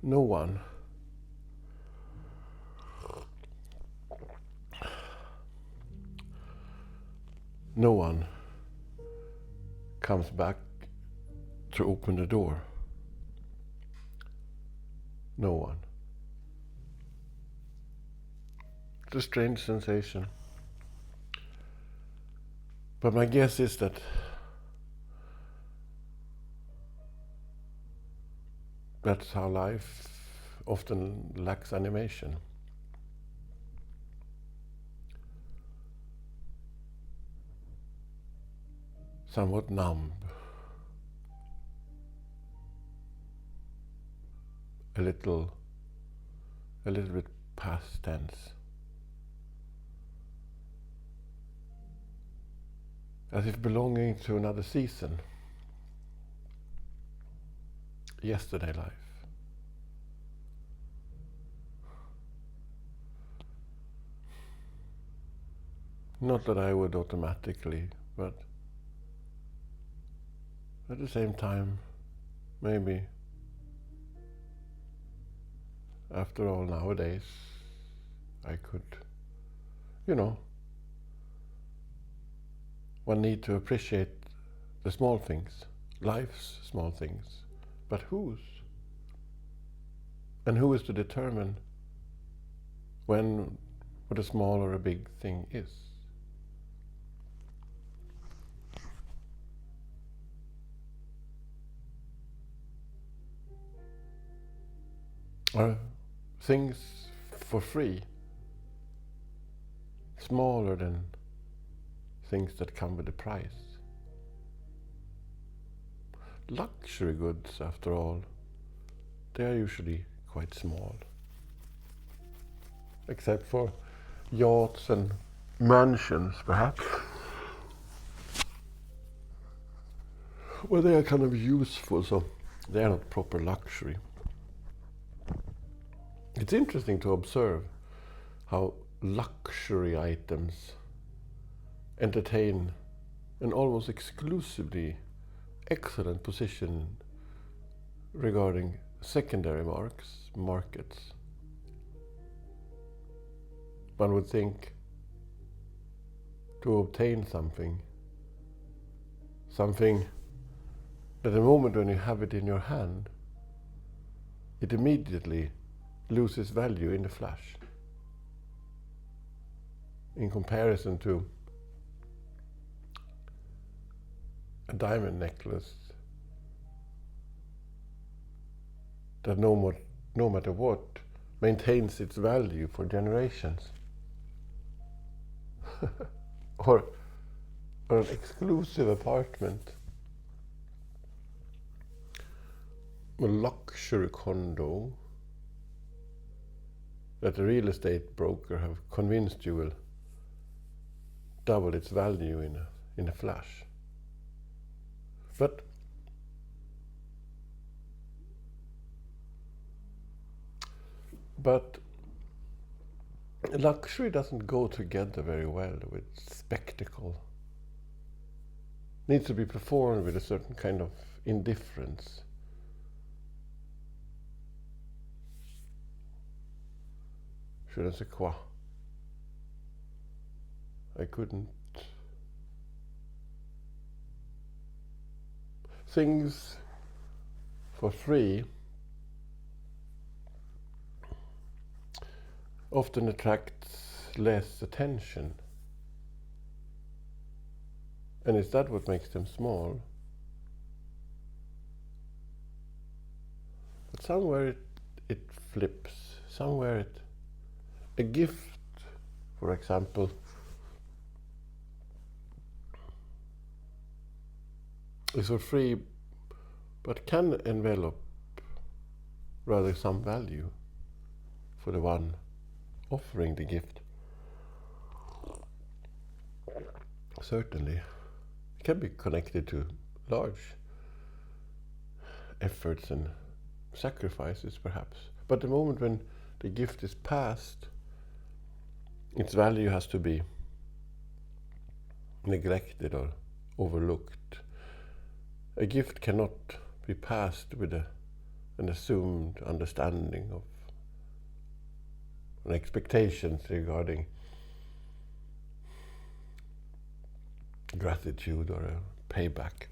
no one comes back to open the door. No one. It's a strange sensation. But my guess is that that's how life often lacks animation. Somewhat numb. A little bit past tense. As if belonging to another season. Yesterday life. Not that I would automatically, but at the same time, maybe after all nowadays, I could, one need to appreciate the small things, life's small things, but whose? And who is to determine what a small or a big thing is? Are things for free smaller than things that come with a price? Luxury goods, after all, they are usually quite small. Except for yachts and mansions, perhaps. Well, they are kind of useful, so they are not proper luxury. It's interesting to observe how luxury items entertain an almost exclusively excellent position regarding secondary markets. One would think to obtain something that the moment when you have it in your hand, it immediately loses value in the flash, in comparison to a diamond necklace that no matter what maintains its value for generations. or an exclusive apartment, a luxury condo that the real estate broker have convinced you will double its value in a flash. But luxury doesn't go together very well with spectacle. It needs to be performed with a certain kind of indifference. Je ne sais quoi. I couldn't. Things for free often attracts less attention. And is that what makes them small? But somewhere it flips. Somewhere a gift, for example, is for free, but can envelop rather some value for the one offering the gift. Certainly, it can be connected to large efforts and sacrifices, perhaps. But the moment when the gift is passed, its value has to be neglected or overlooked. A gift cannot be passed with a an assumed understanding of and expectations regarding gratitude or a payback.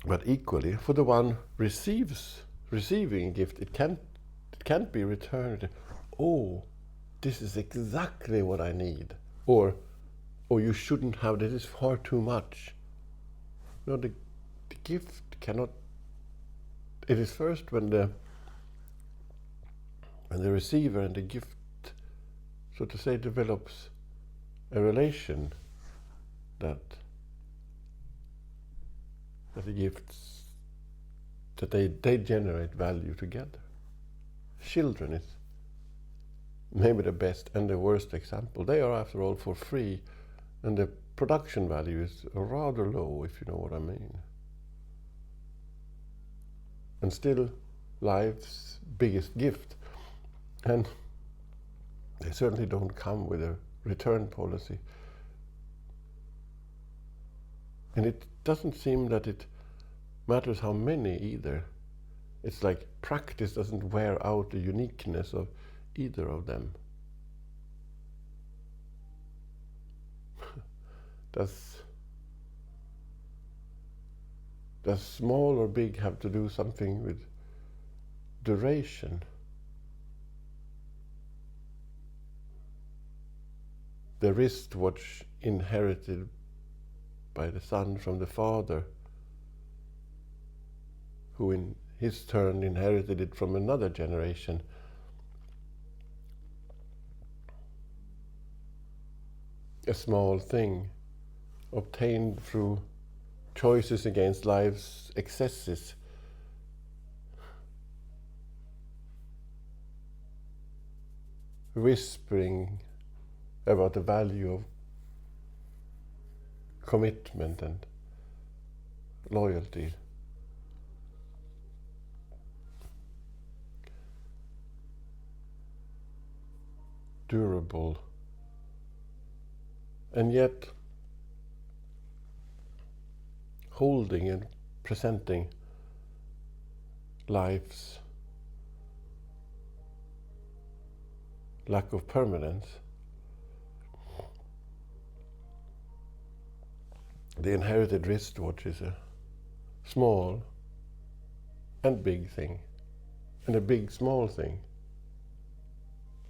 But equally, for the one receiving a gift, it can't be returned. Oh, this is exactly what I need. Or, oh, you shouldn't have, this is far too much. No, the gift cannot. It is first when the receiver and the gift, so to say, develops a relation that the gifts, that they generate value together. Children is maybe the best and the worst example. They are, after all, for free, and the production value is rather low, if you know what I mean. And still, life's biggest gift. And they certainly don't come with a return policy. And it doesn't seem that it matters how many either. It's like practice doesn't wear out the uniqueness of either of them. Does small or big have to do something with duration? The wristwatch inherited by the son from the father, who in his turn inherited it from another generation. A small thing obtained through choices against life's excesses. Whispering about the value of commitment and loyalty. Durable. And yet holding and presenting life's lack of permanence. The inherited wristwatch is a small and big thing, and a big small thing.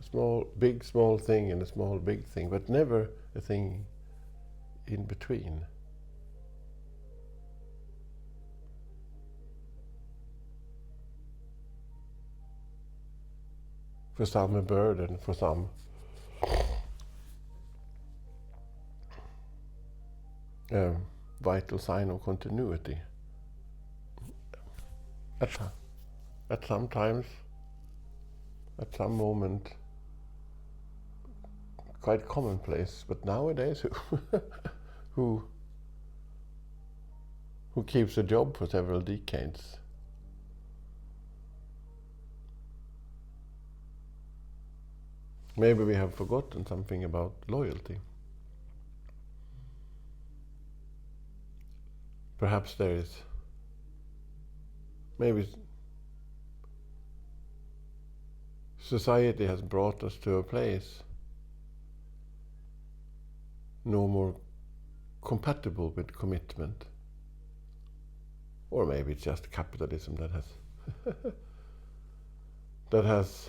A small, big, small thing and a small, big thing, but never a thing in between. For some a burden, for some a vital sign of continuity. At some times, at some moment, quite commonplace, but nowadays who keeps a job for several decades? Maybe we have forgotten something about loyalty. Perhaps there is, maybe society has brought us to a place no more compatible with commitment. Or maybe it's just capitalism that has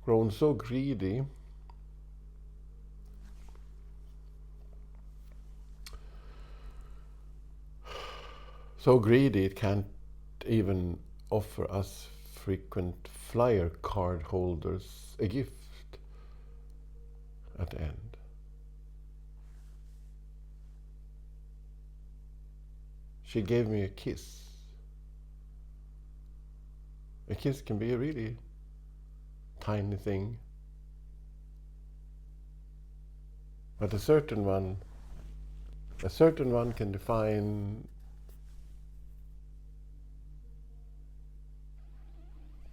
grown so greedy it can't even offer us frequent flyer card holders a gift at the end. She gave me a kiss. A kiss can be a really tiny thing, but a certain one can define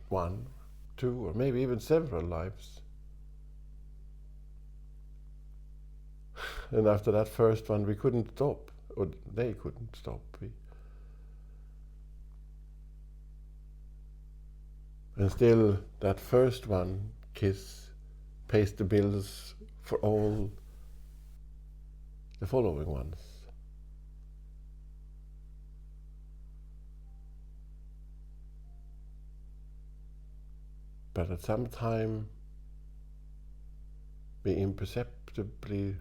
one, two, or maybe even several lives. And after that first one, we couldn't stop, or they couldn't stop. And still that first one, kiss, pays the bills for all the following ones. But at some time, we imperceptibly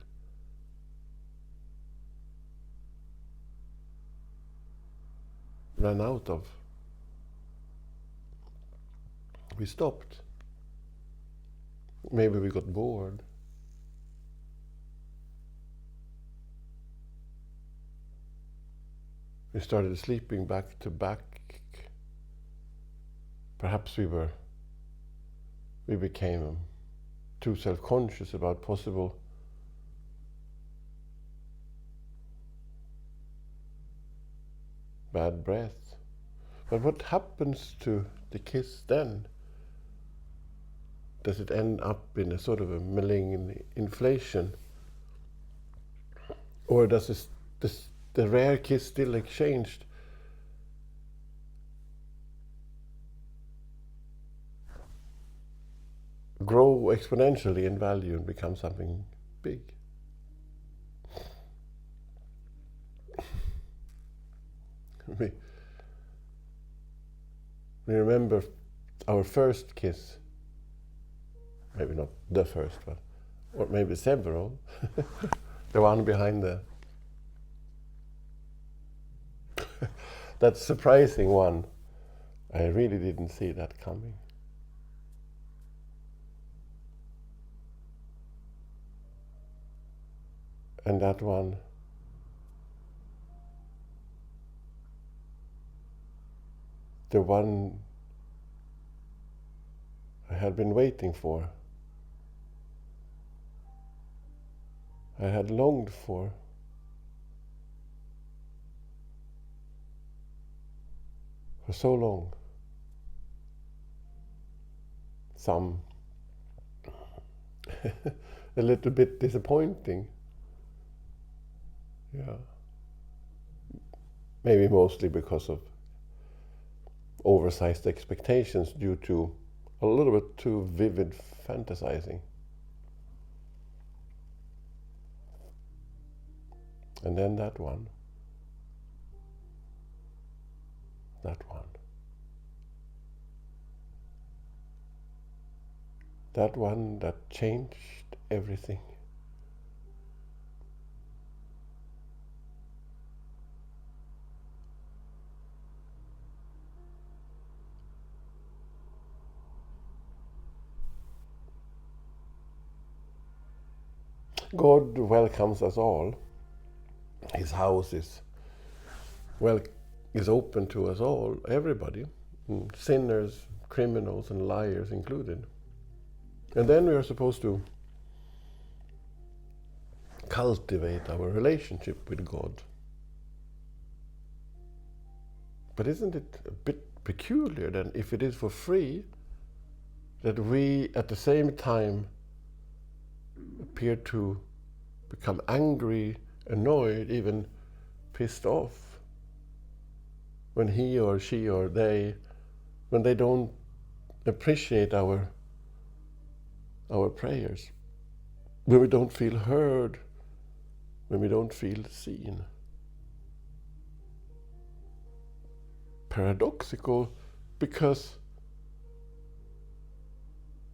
ran out of. We stopped. Maybe we got bored. We started sleeping back to back. Perhaps we became too self-conscious about possible bad breath. But what happens to the kiss then? Does it end up in a sort of a malignant inflation? Or does the rare kiss still exchanged grow exponentially in value and become something big? We remember our first kiss, maybe not the first one, or maybe several, the one behind that surprising one. I really didn't see that coming. And that one, the one I had been waiting for, I had longed for so long. Some a little bit disappointing. Yeah. Maybe mostly because of oversized expectations due to a little bit too vivid fantasizing. And then that one. That one that changed everything. God welcomes us all. His house is open to us all, everybody, sinners, criminals, and liars included. And then we are supposed to cultivate our relationship with God. But isn't it a bit peculiar then, if it is for free, that we at the same time appear to become angry, annoyed, even pissed off when he or she or they, when they don't appreciate our prayers, when we don't feel heard, when we don't feel seen. Paradoxical, because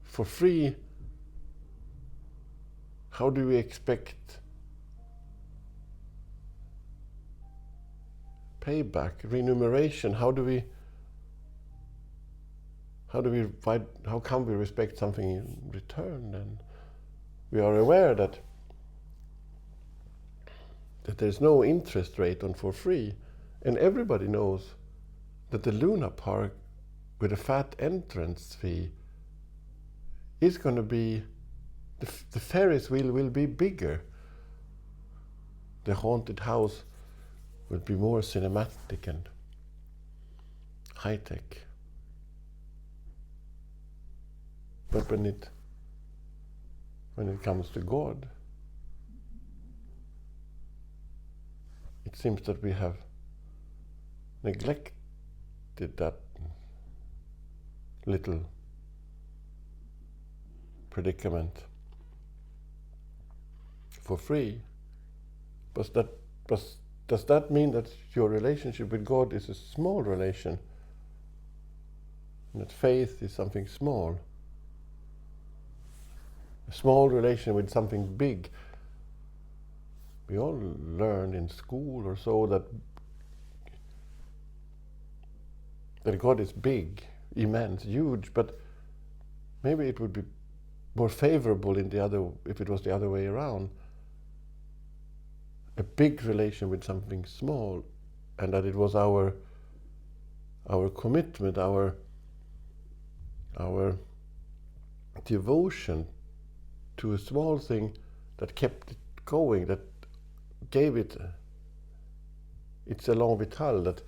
for free, how do we expect payback, remuneration? How can we respect something in return? And we are aware that there's no interest rate on for free, and everybody knows that the Luna Park with a fat entrance fee is going to be, the Ferris wheel will be bigger. The haunted house will be more cinematic and high-tech. But when it comes to God, it seems that we have neglected that little predicament for free. But does that mean that your relationship with God is a small relation? And that faith is something small? A small relation with something big. We all learned in school or so that God is big, immense, huge, but maybe it would be more favorable if it was the other way around. A big relation with something small, and that it was our commitment, our devotion to a small thing that kept it going, that gave it its élan vital, that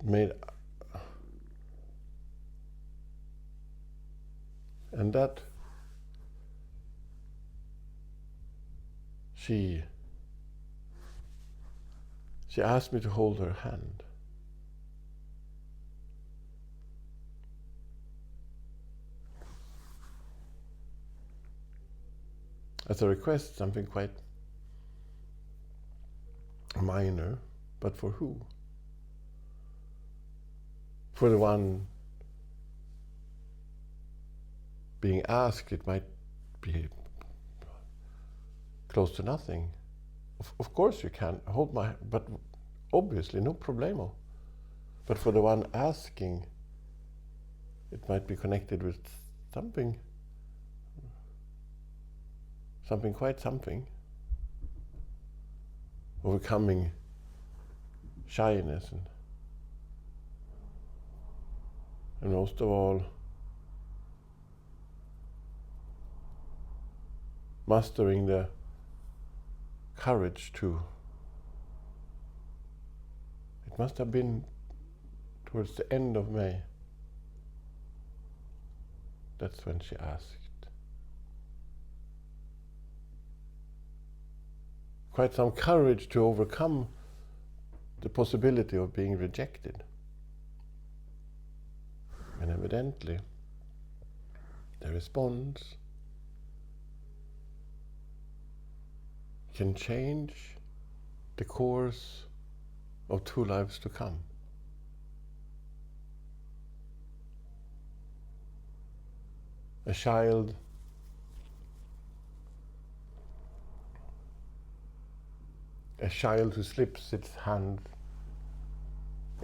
made, and that she asked me to hold her hand. As a request, something quite minor, but for who? For the one being asked, it might be close to nothing. Of course you can hold my, but obviously no problemo. But for the one asking, it might be connected with something quite something. Overcoming shyness and most of all, mastering the courage to. It must have been towards the end of May. That's when she asked. Quite some courage to overcome the possibility of being rejected. And evidently, the response can change the course of 2 lives to come. A child who slips its hand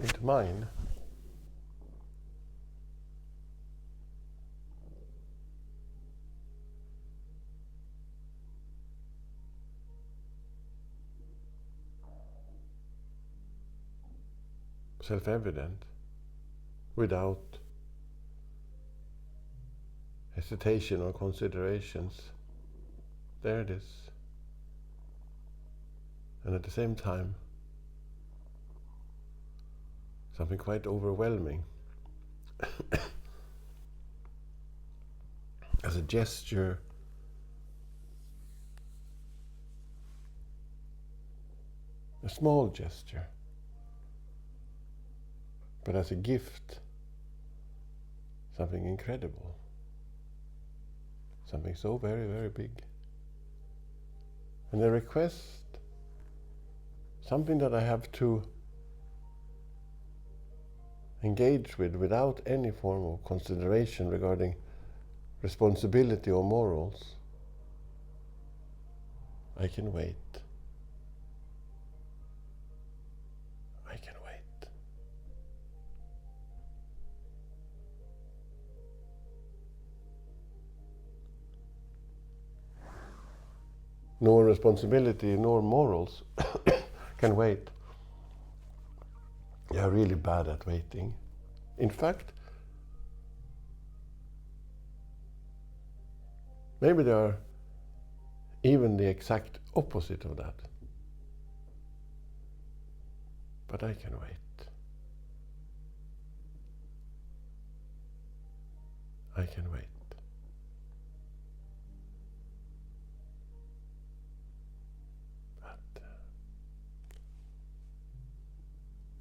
into mine self-evident, without hesitation or considerations. There it is. And at the same time, something quite overwhelming. As a gesture, a small gesture, but as a gift, something incredible, something so very, very big. And the request, something that I have to engage with without any form of consideration regarding responsibility or morals. I can wait. I can wait. Nor responsibility nor morals can wait. They are really bad at waiting. In fact, maybe they are even the exact opposite of that. But I can wait. I can wait.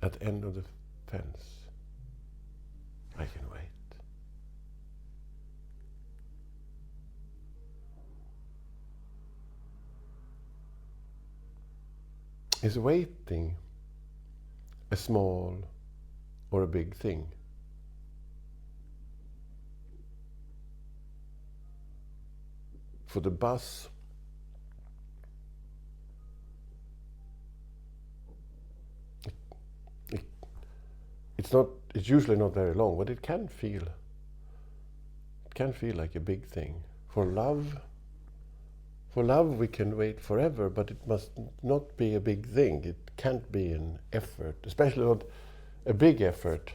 at the end of the fence. I can wait. Is waiting a small or a big thing? For the bus, it's usually not very long, but it can feel like a big thing. For love we can wait forever, but it must not be a big thing. It can't be an effort, especially not a big effort.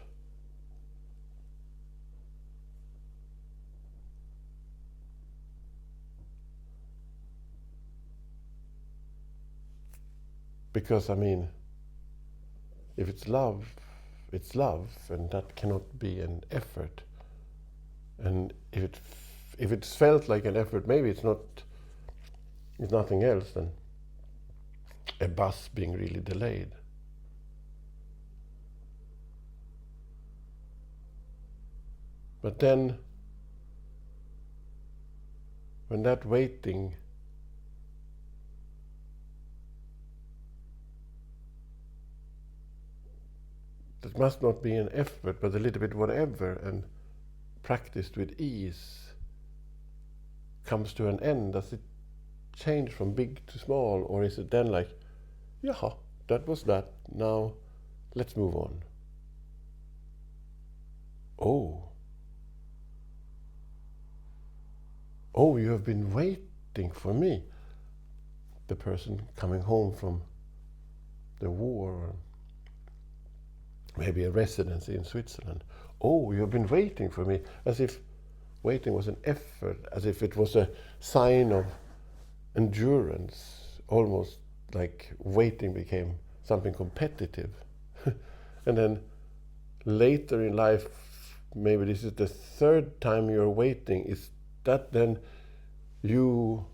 Because, I mean, if it's love, and that cannot be an effort. And if it's felt like an effort, maybe it's nothing else than a bus being really delayed. But then, when that waiting that must not be an effort, but a little bit whatever, and practiced with ease, comes to an end, does it change from big to small, or is it then like, yeah, that was that, now let's move on? Oh, you have been waiting for me. The person coming home from the war, or maybe a residency in Switzerland. Oh, you have been waiting for me, as if waiting was an effort, as if it was a sign of endurance, almost like waiting became something competitive. And then later in life, maybe this is the third time you're waiting, is that then you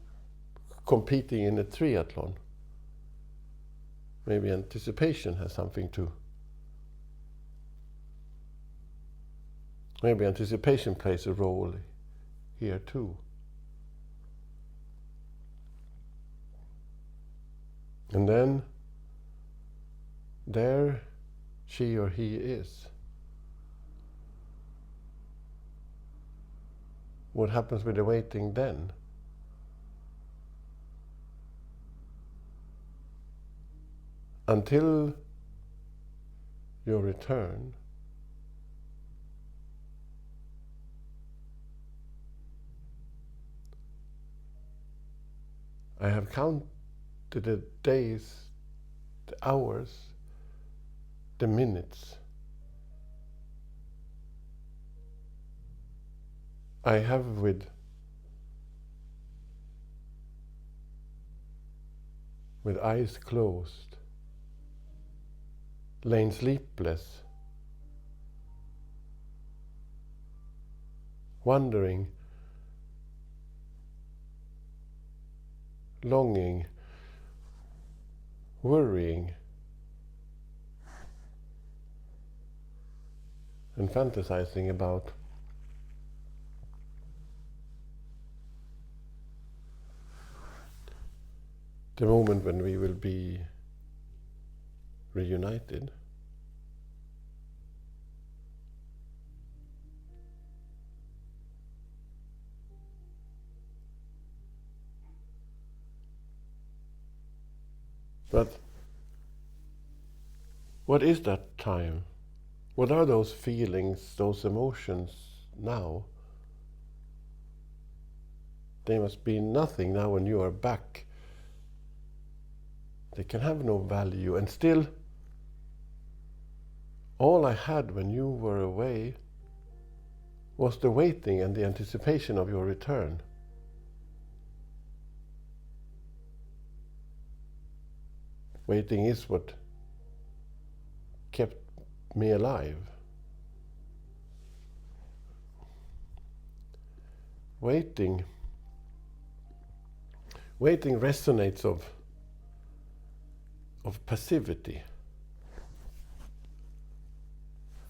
competing in a triathlon? Maybe anticipation has something to... Maybe anticipation plays a role here too. And then there she or he is. What happens with the waiting then? Until your return, I have counted the days, the hours, the minutes. I have with eyes closed, lain sleepless, wondering, longing, worrying, and fantasizing about the moment when we will be reunited. But what is that time? What are those feelings, those emotions now? They must be nothing now when you are back. They can have no value. And still, all I had when you were away was the waiting and the anticipation of your return. Waiting is what kept me alive. Waiting resonates of passivity.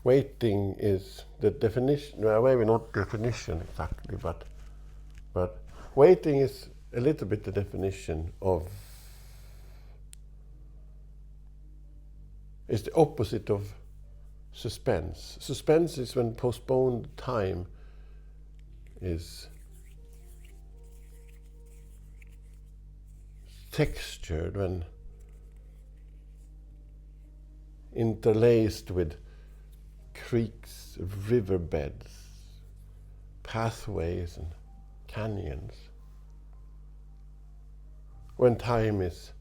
waiting is the definition, well, maybe not definition exactly, but waiting is a little bit the definition of, is the opposite of suspense. Suspense is when postponed time is textured, when interlaced with creeks, riverbeds, pathways and canyons. When time is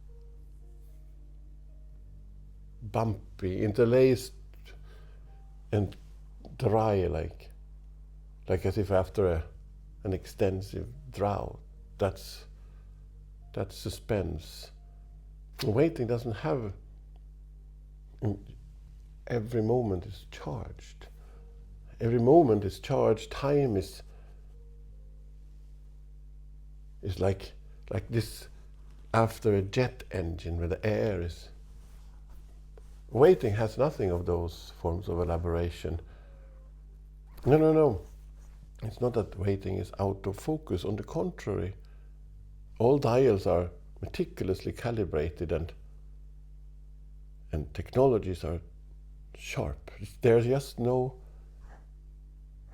bumpy, interlaced and dry, like as if after an extensive drought. That's suspense. Waiting doesn't have, every moment is charged. Every moment is charged. Time is like this after a jet engine where the air is. Waiting has nothing of those forms of elaboration. No. It's not that waiting is out of focus. On the contrary, all dials are meticulously calibrated and technologies are sharp. There's just no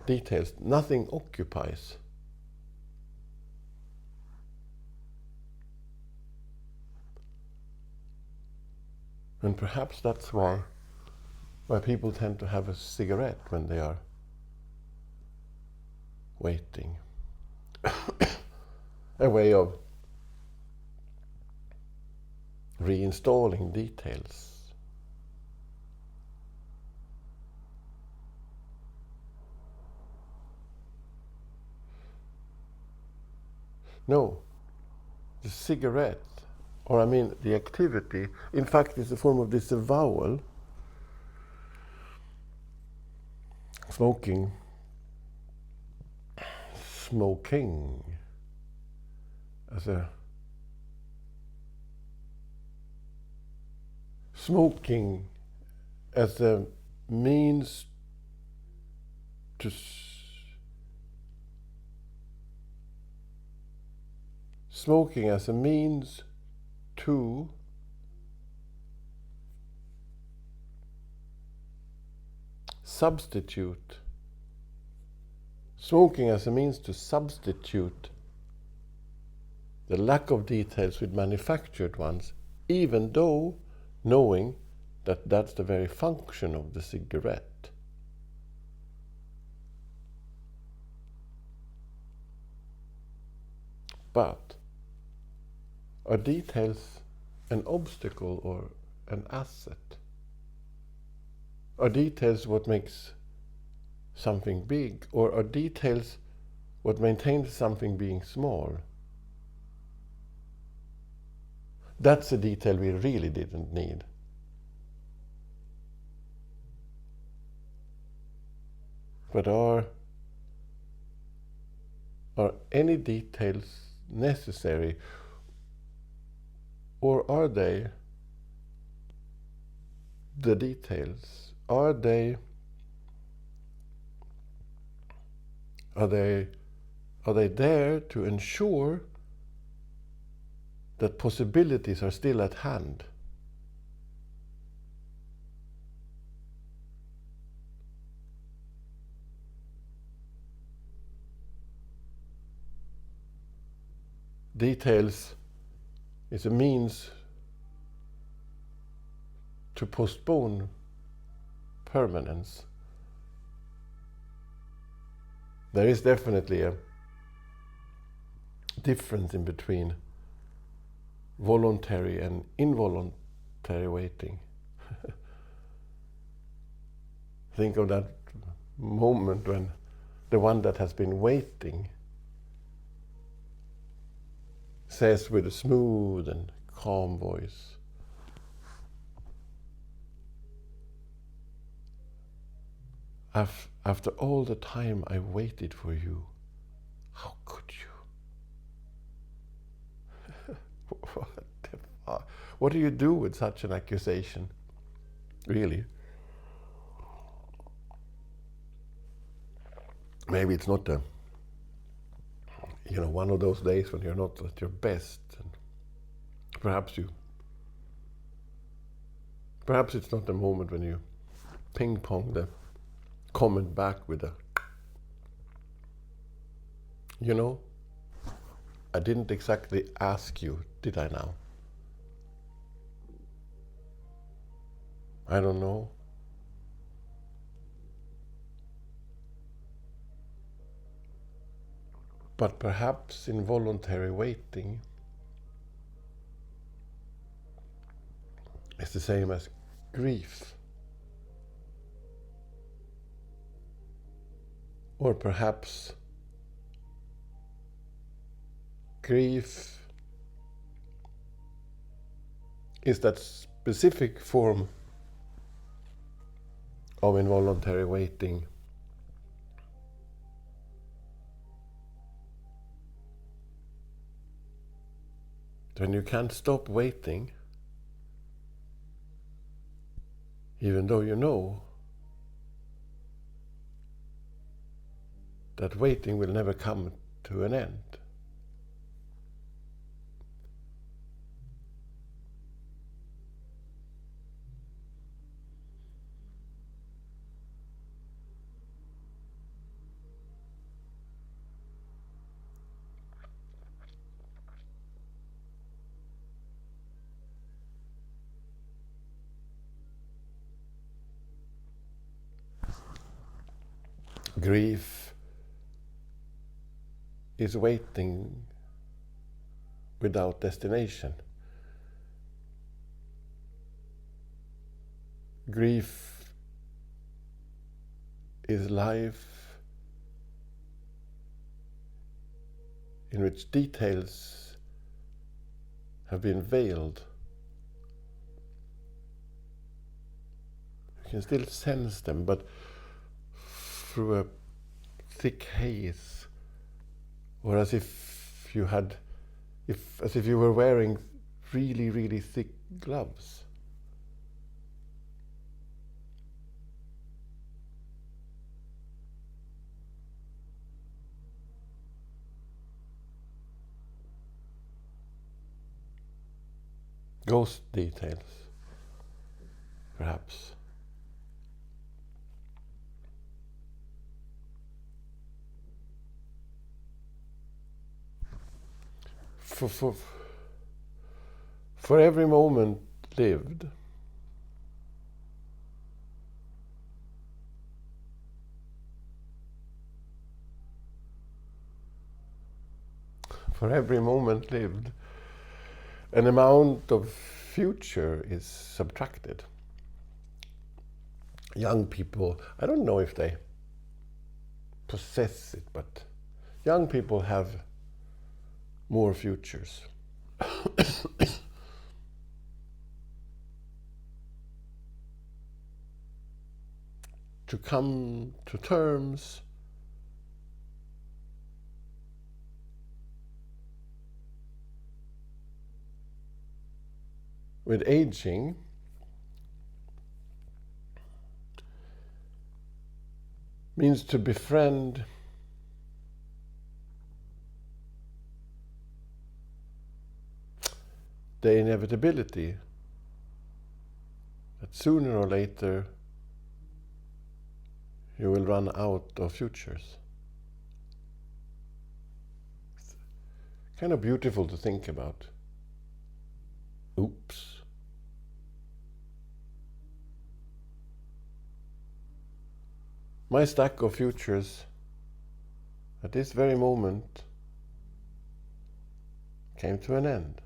details. Nothing occupies. And perhaps that's why people tend to have a cigarette when they are waiting. A way of reinstalling details. No, the cigarette, or I mean the activity, in fact is a form of disavowal. Smoking as a means to smoking as a means to substitute. Smoking as a means to substitute the lack of details with manufactured ones, even though knowing that that's the very function of the cigarette. But are details an obstacle or an asset? Are details what makes something big, or are details what maintains something being small? That's a detail we really didn't need. But are any details necessary, or are they the details? Are they there to ensure that possibilities are still at hand? Details is a means to postpone permanence. There is definitely a difference in between voluntary and involuntary waiting. Think of that moment when the one that has been waiting says with a smooth and calm voice, after all the time I waited for you, how could you? What do you do with such an accusation? Really? maybe it's not one of those days when you're not at your best, and perhaps it's not the moment when you ping pong the comment back with I didn't exactly ask you, did I now? I don't know. But perhaps involuntary waiting is the same as grief. Or perhaps grief is that specific form of involuntary waiting when you can't stop waiting, even though you know that waiting will never come to an end. Grief is waiting without destination. Grief is life in which details have been veiled. You can still sense them, but through a thick haze, or as if you were wearing really, really thick gloves. Ghost details, perhaps. For every moment lived, an amount of future is subtracted. Young people, I don't know if they possess it, but young people have more futures. To come to terms with aging means to befriend the inevitability that sooner or later you will run out of futures. It's kind of beautiful to think about. Oops. My stack of futures at this very moment came to an end.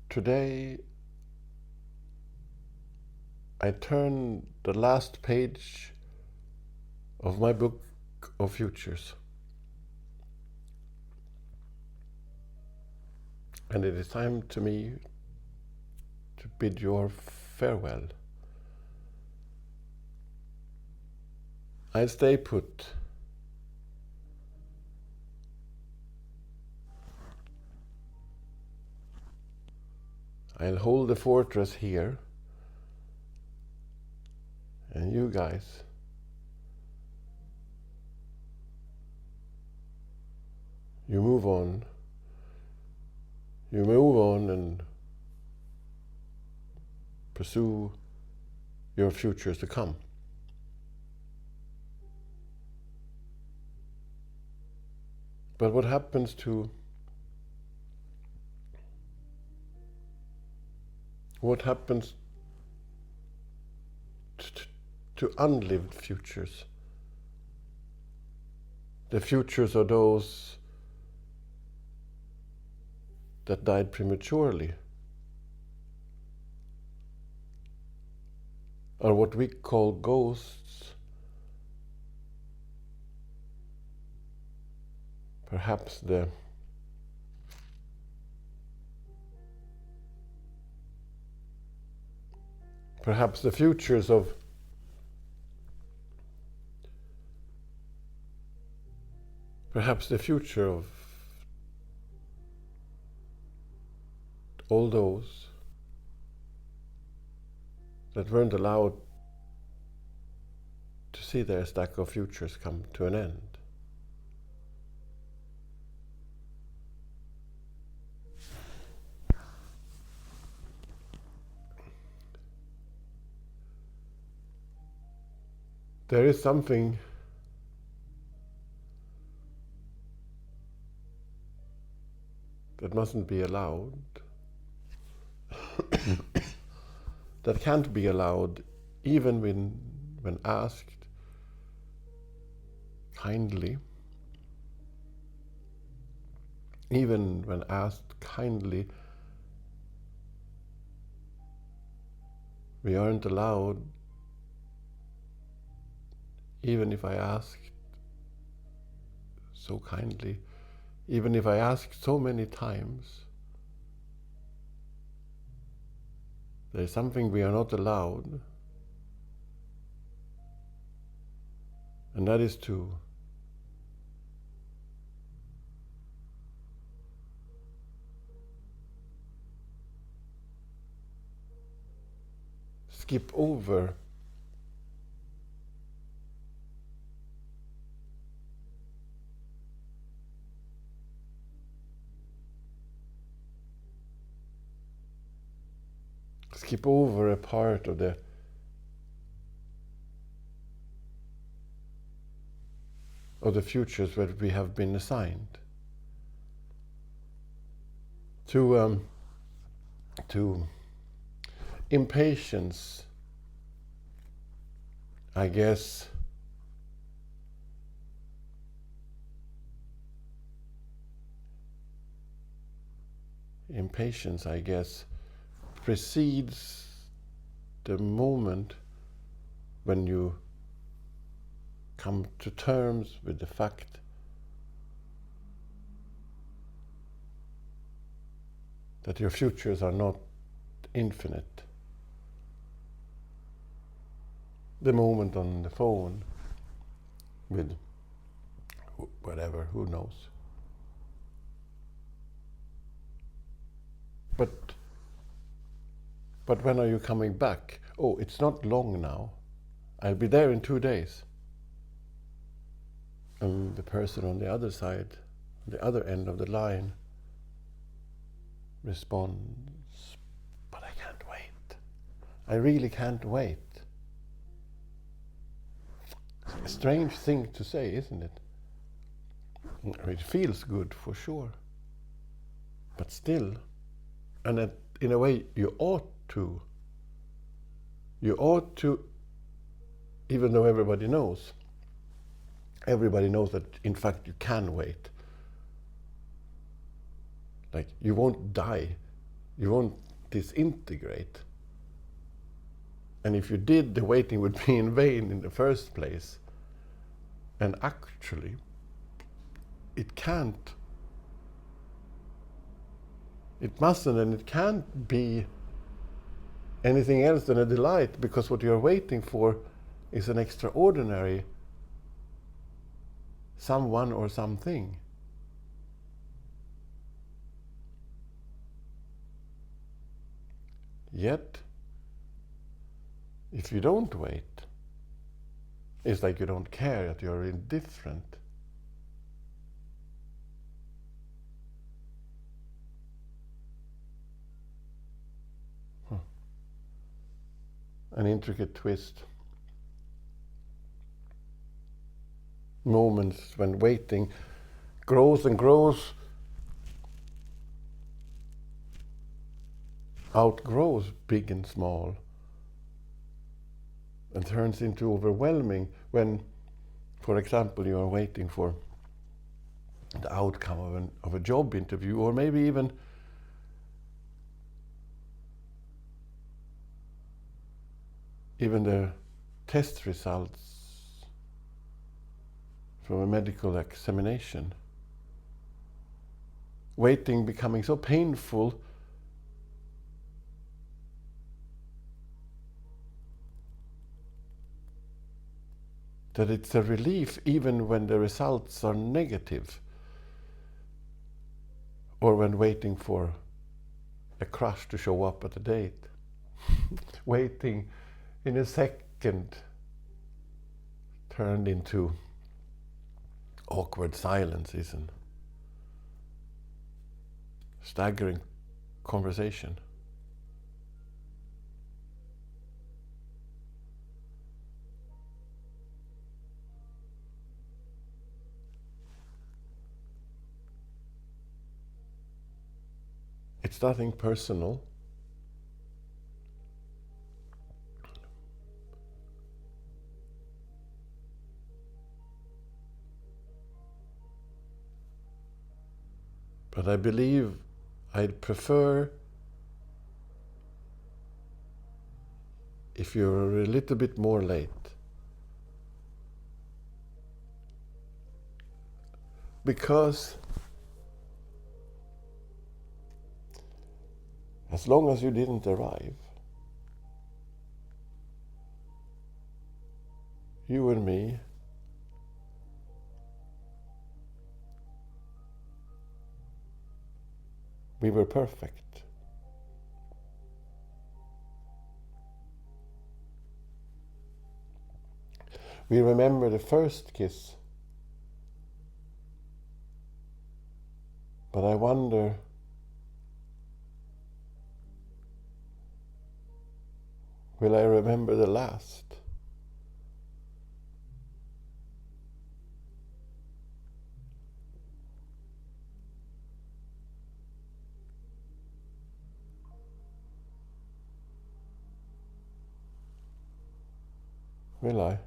Today I turn the last page of my book of futures. And it is time to me to bid you farewell. I'll stay put. I'll hold the fortress here guys. You move on. You move on and pursue your futures to come. But what happens to unlived futures? The futures are those that died prematurely, or what we call ghosts. Perhaps the futures of all those that weren't allowed to see their stack of futures come to an end. There is something that mustn't be allowed, that can't be allowed even when asked kindly. Even when asked kindly, we aren't allowed. Even if I asked so kindly, even if I asked so many times, there is something we are not allowed, and that is to skip over a part of the futures that we have been assigned. To impatience, I guess, precedes the moment when you come to terms with the fact that your futures are not infinite. The moment on the phone with whatever, who knows. But when are you coming back? Oh, it's not long now. I'll be there in 2 days. And the person on the other side, the other end of the line, responds, but I can't wait. I really can't wait. A strange thing to say, isn't it? It feels good for sure. But still, and in a way you ought to, even though everybody knows that in fact you can wait. Like, you won't die, you won't disintegrate. And if you did, the waiting would be in vain in the first place. And actually, it mustn't and it can't be anything else than a delight, because what you're waiting for is an extraordinary someone or something. Yet, if you don't wait, It's like you don't care, that you're indifferent. An intricate twist. Moments when waiting grows and grows, outgrows big and small, and turns into overwhelming when, for example, you are waiting for the outcome of a job interview, or maybe even the test results from a medical examination. Waiting becoming so painful that it's a relief even when the results are negative, or when waiting for a crush to show up at a date. Waiting in a second turned into awkward silences and staggering conversation. It's nothing personal. But I believe I'd prefer if you're a little bit more late. Because as long as you didn't arrive, you and me, we were perfect. We remember the first kiss, but I wonder will I remember the last? Will I?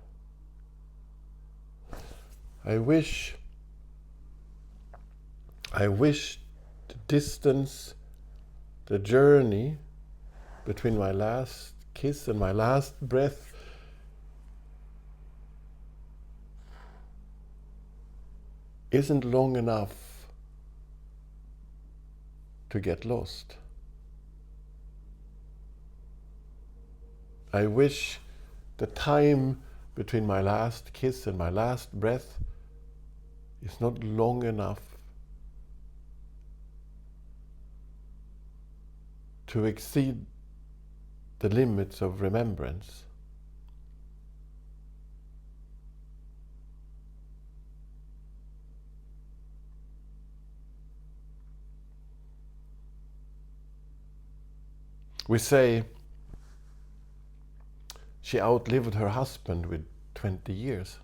I wish the distance, the journey between my last kiss and my last breath isn't long enough to get lost. I wish the time between my last kiss and my last breath is not long enough to exceed the limits of remembrance. We say she outlived her husband with 20 years.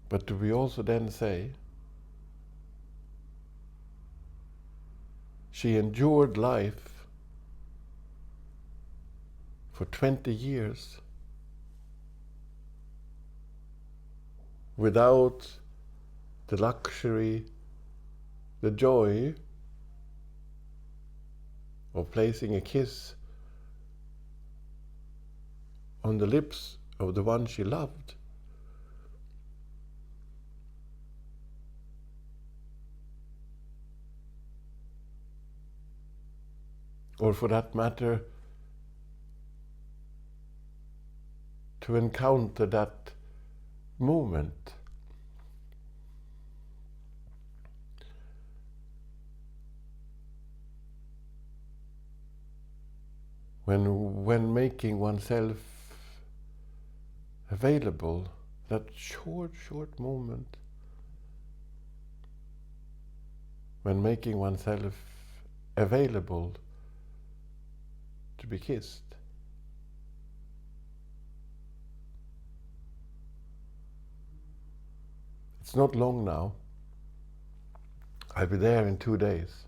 But do we also then say she endured life for 20 years without the luxury, the joy of placing a kiss on the lips of the one she loved? Or for that matter, to encounter that moment. when making oneself available, that short moment, when making oneself available to be kissed. It's not long now. I'll be there in 2 days.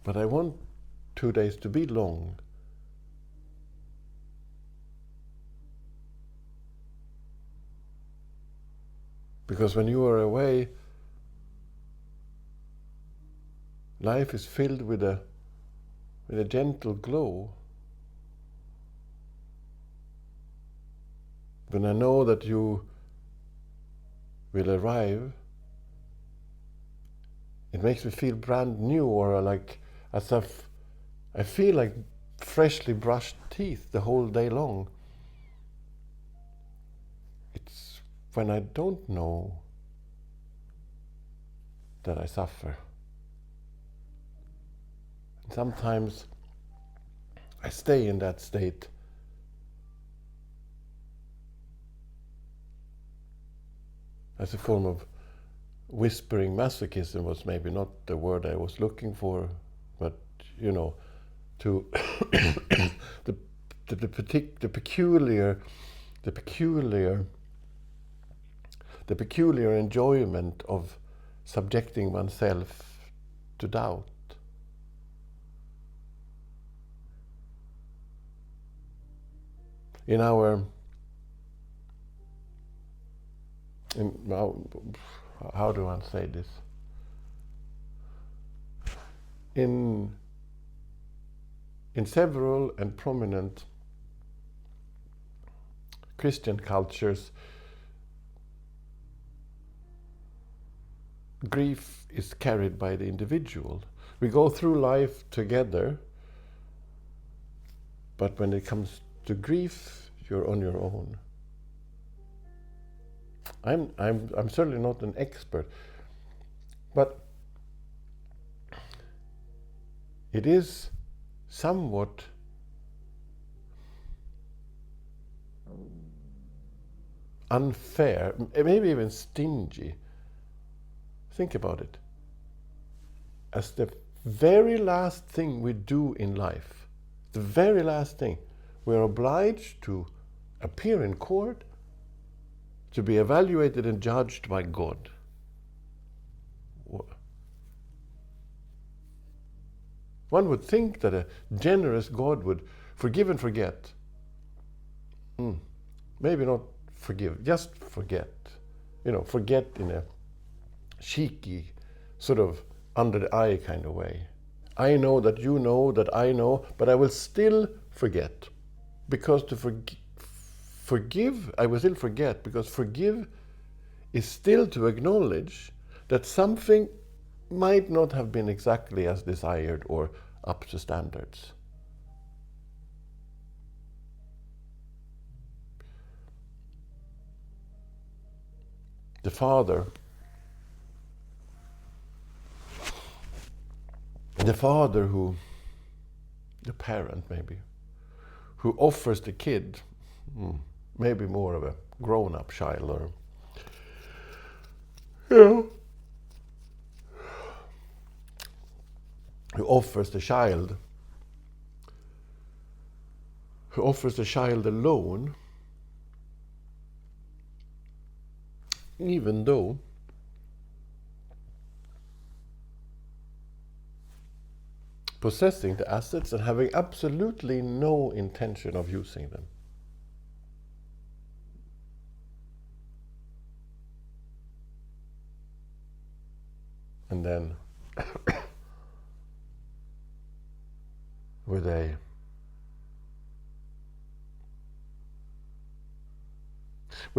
But I want 2 days to be long. Because when you are away, life is filled with a gentle glow. When I know that you will arrive, it makes me feel brand new, or like as if I feel like freshly brushed teeth the whole day long. It's when I don't know that I suffer. And sometimes I stay in that state as a form of whispering masochism. Was maybe not the word I was looking for, but to the peculiar enjoyment of subjecting oneself to doubt. How do I say this? In several and prominent Christian cultures, grief is carried by the individual. We go through life together, but when it comes to grief, you're on your own. I'm certainly not an expert, but it is somewhat unfair, maybe even stingy. Think about it. As the very last thing we do in life, the very last thing, we're obliged to appear in court, to be evaluated and judged by God. One would think that a generous God would forgive and forget. Maybe not forgive, just forget. Forget in a cheeky, sort of under the eye kind of way. I know that you know that I know, but I will still forget. Because to forgive, I will still forget, because forgive is still to acknowledge that something might not have been exactly as desired or up to standards. The parent maybe, who offers the kid, maybe more of a grown-up child, or who offers the child a loan, even though possessing the assets and having absolutely no intention of using them. And then with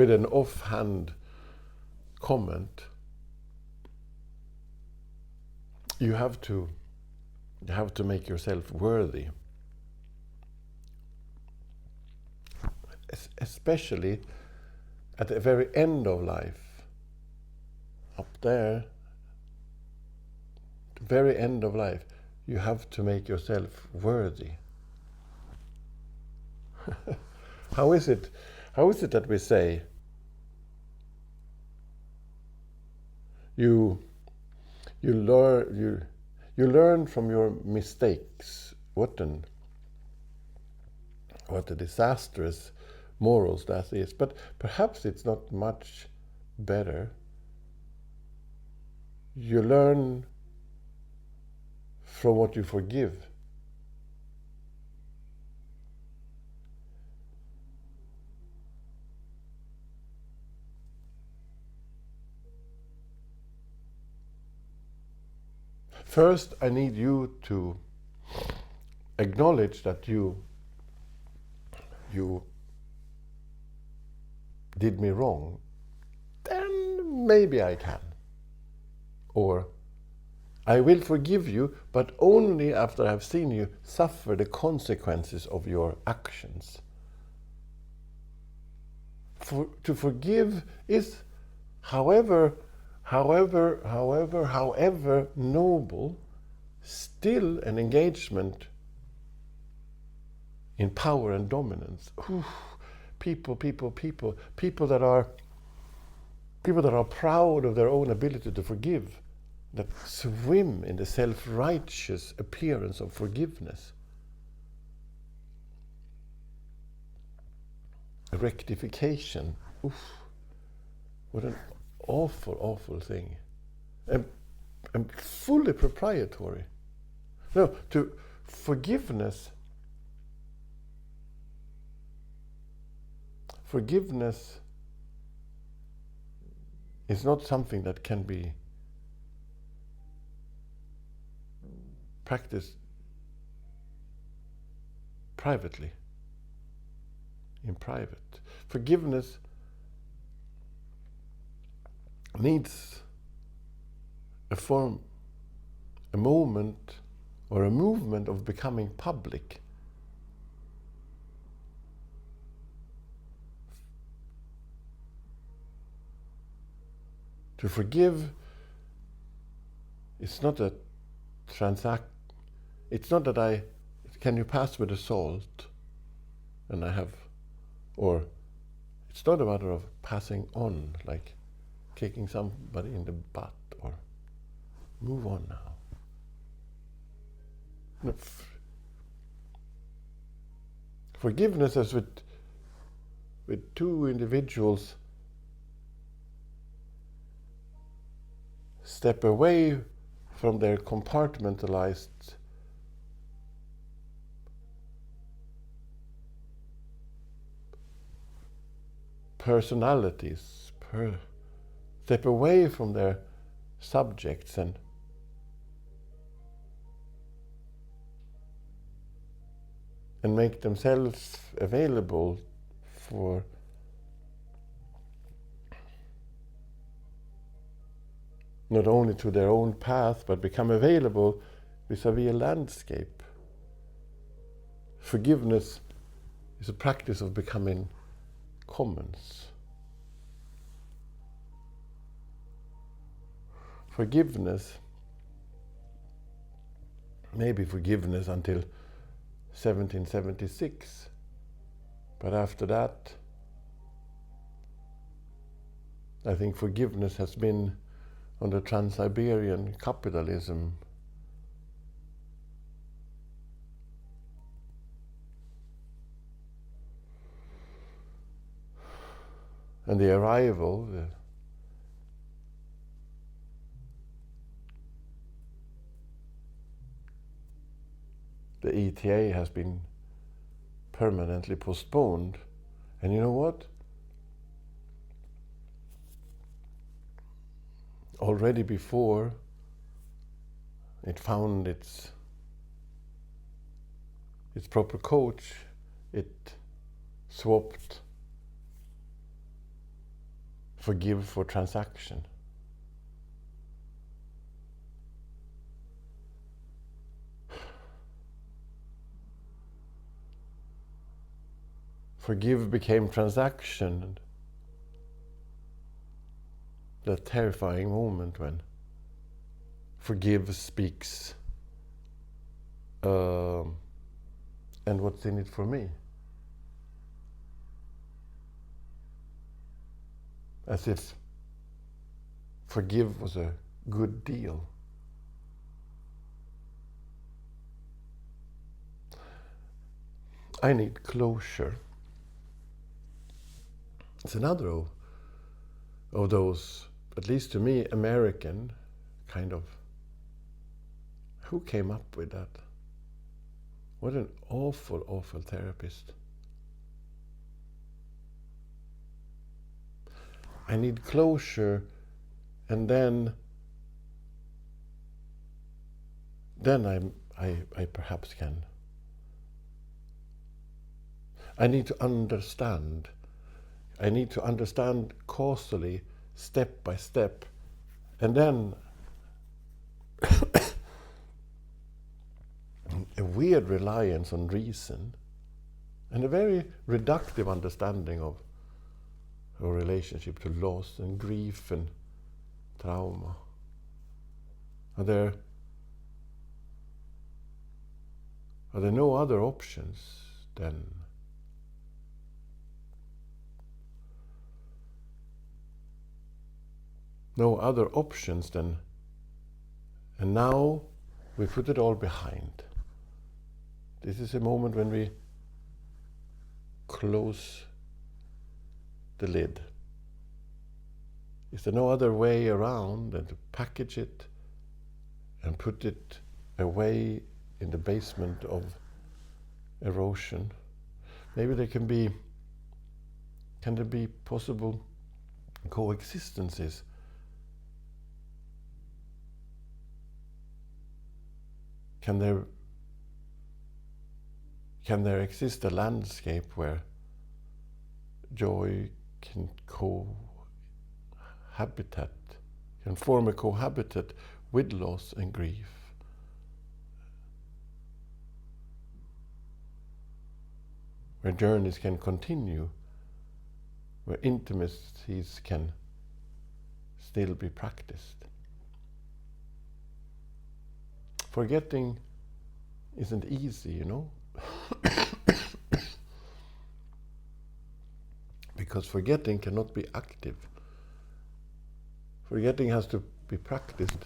an offhand comment, you have to make yourself worthy, especially at the very end of life. Up there, the very end of life, you have to make yourself worthy. How is it that we say you learn from your mistakes? What a disastrous morals that is. But perhaps it's not much better. You learn from what you forgive. First, I need you to acknowledge that you did me wrong. Then maybe I can. Or I will forgive you, but only after I've seen you suffer the consequences of your actions. To forgive is, however noble, still an engagement in power and dominance. People that are proud of their own ability to forgive, that swim in the self-righteous appearance of forgiveness. Rectification. What an awful thing. And fully proprietary. No, to forgiveness is not something that can be practiced privately, in private. Forgiveness needs a moment or a movement of becoming public. To forgive is not a it's not that can you pass with the salt? And I have, or it's not a matter of passing on, like kicking somebody in the butt, or move on now. No, forgiveness is with two individuals step away from their compartmentalized personalities, step away from their subjects and make themselves available for not only to their own path, but become available vis-a-vis a landscape. Forgiveness is a practice of becoming commons. Forgiveness, maybe forgiveness until 1776, but after that, I think forgiveness has been under Trans-Siberian capitalism. And the arrival, the ETA has been permanently postponed. And you know what? Already before it found its proper coach, it swapped forgive for transaction. Forgive became transaction. The terrifying moment when forgive speaks and what's in it for me. As if forgive was a good deal. I need closure. It's another of those, at least to me, American kind of. Who came up with that? What an awful, awful therapist. I need closure, and then I perhaps can. I need to understand. I need to understand causally, step by step, and then a weird reliance on reason and a very reductive understanding of our relationship to loss and grief and trauma. Are there no other options than and now we put it all behind. This is a moment when we close the lid. Is there no other way around than to package it and put it away in the basement of erosion? Maybe can there be possible coexistences? Can there exist a landscape where joy can form a cohabitat with loss and grief? Where journeys can continue, where intimacies can still be practiced. Forgetting isn't easy, you know? Because forgetting cannot be active. Forgetting has to be practiced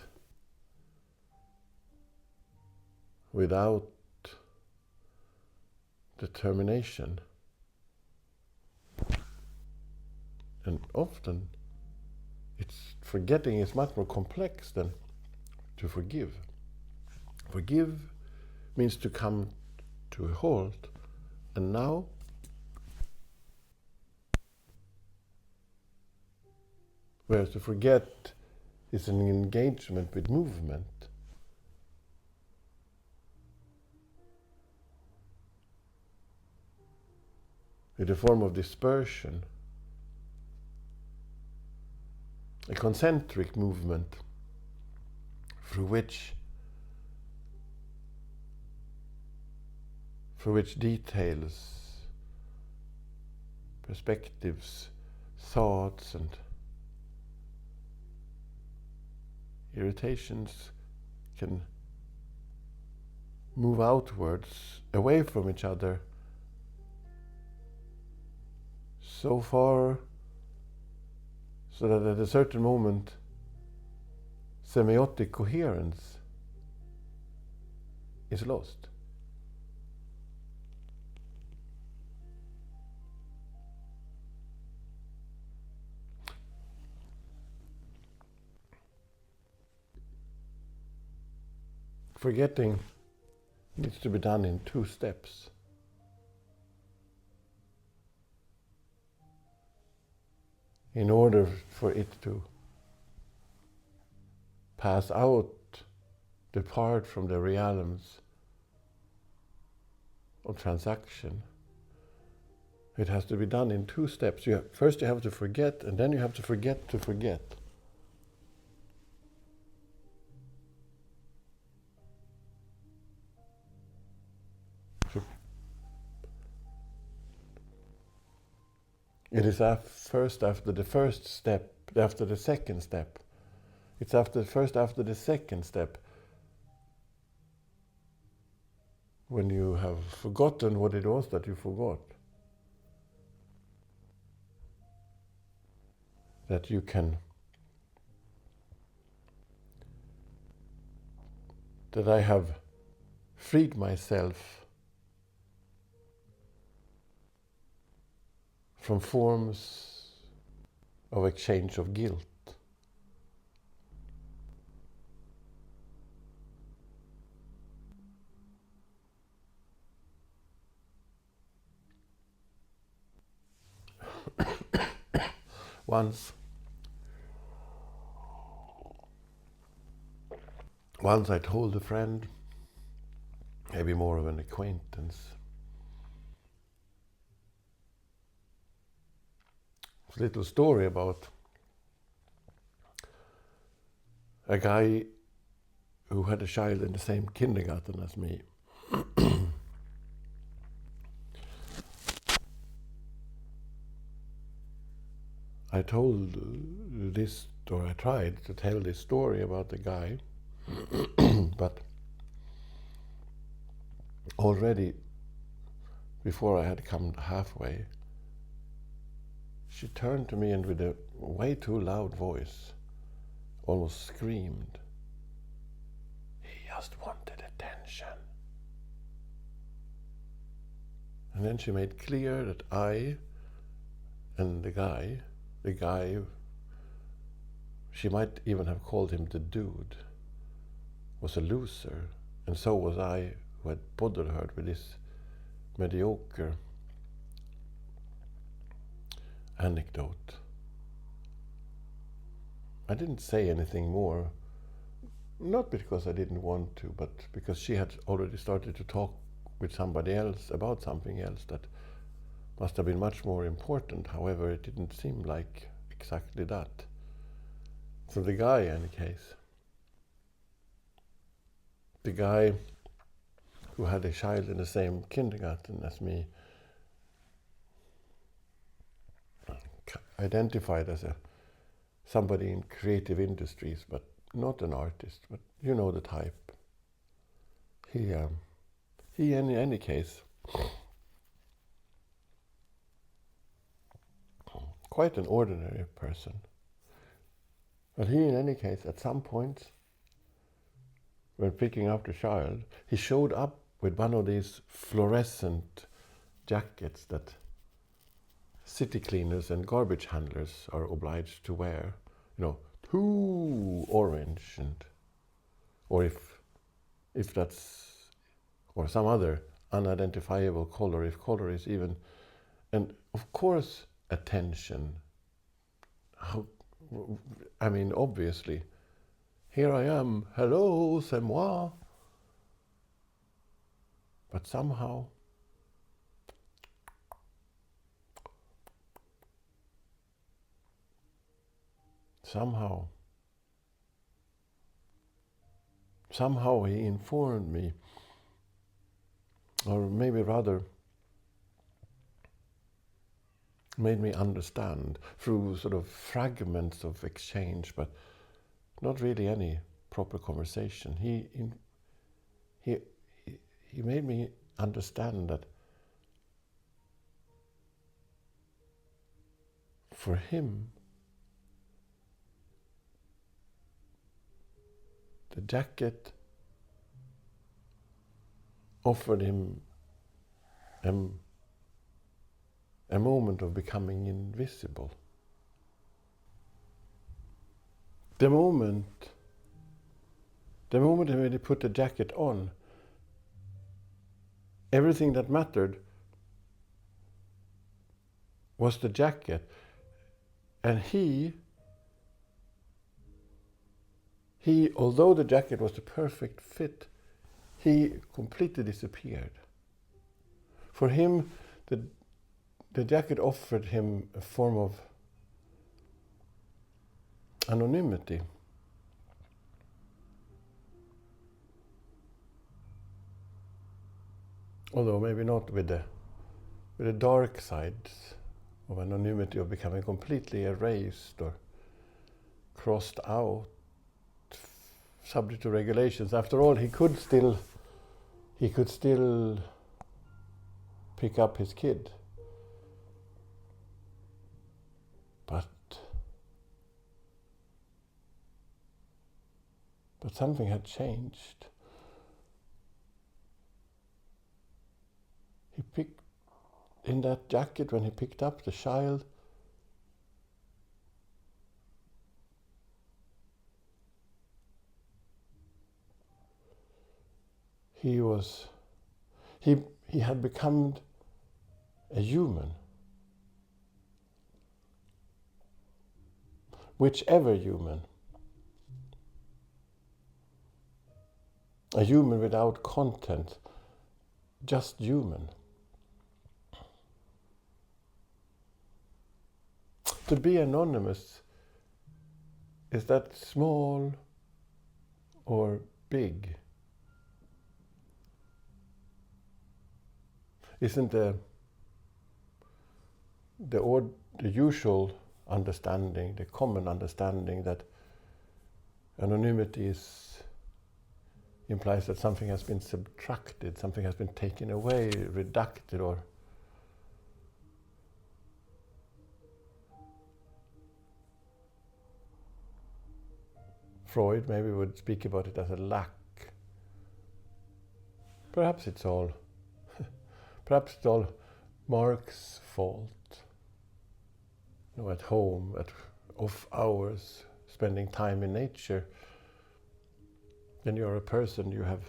without determination. And often forgetting is much more complex than to forgive. Forgive means to come to a halt, and now whereas to forget is an engagement with movement. With a form of dispersion, a concentric movement through which details, perspectives, thoughts and irritations can move outwards, away from each other, so far so that at a certain moment semiotic coherence is lost. Forgetting needs to be done in 2 steps. In order for it to pass out, depart from the realms of transaction, it has to be done in 2 steps. First you have to forget, and then you have to forget to forget. It is first after the first step, after the second step. It's after the second step when you have forgotten what it was that you forgot, that you can, that I have freed myself from forms of exchange of guilt. Once I told a friend, maybe more of an acquaintance, a little story about a guy who had a child in the same kindergarten as me. I told this, or I tried to tell this story about the guy, but already before I had come halfway, she turned to me and with a way too loud voice almost screamed, "He just wanted attention." And then she made clear that I and the guy, she might even have called him the dude, was a loser, and so was I, who had bothered her with this mediocre anecdote. I didn't say anything more, not because I didn't want to, but because she had already started to talk with somebody else about something else that must have been much more important. However, it didn't seem like exactly that. So the guy, in any case, the guy who had a child in the same kindergarten as me, identified as somebody in creative industries, but not an artist, but you know the type. He in any case, quite an ordinary person. But he, in any case, at some point, when picking up the child, he showed up with one of these fluorescent jackets that city cleaners and garbage handlers are obliged to wear. You know, too orange, and or if that's, or some other unidentifiable color, if color is even, and of course attention. I mean, obviously, here I am, hello, c'est moi. But somehow, he informed me, or maybe rather made me understand through sort of fragments of exchange, but not really any proper conversation. He made me understand that for him, the jacket offered him a moment of becoming invisible. The moment when he put the jacket on, everything that mattered was the jacket, and he, although the jacket was the perfect fit, he completely disappeared. For him, the jacket offered him a form of anonymity. Although maybe not with the dark sides of anonymity, of becoming completely erased or crossed out, subject to regulations. After all, he could still he could still pick up his kid. But something had changed. He picked, in that jacket when he picked up the child, he had become a human. Whichever human. A human without content, just human. To be anonymous, is that small or big? Isn't the usual understanding, the common understanding that anonymity implies that something has been subtracted, something has been taken away, reducted, or Freud maybe would speak about it as a lack. Perhaps it's all Mark's fault. At home, at off hours, spending time in nature. When you're a person, you have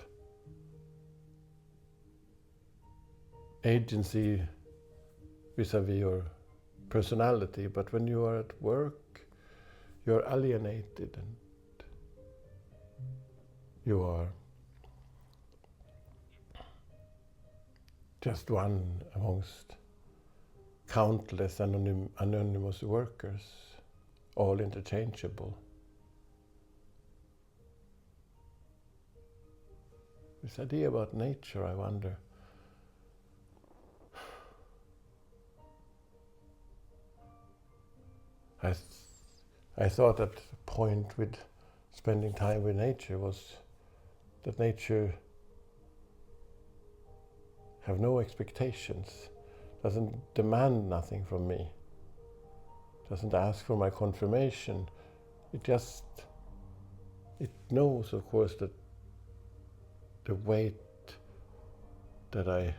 agency vis-a-vis your personality, but when you are at work, you're alienated and you are just one amongst countless anonymous workers, all interchangeable. This idea about nature, I wonder. I thought that the point with spending time with nature was that nature have no expectations, doesn't demand nothing from me, doesn't ask for my confirmation. It knows, of course, that the weight that I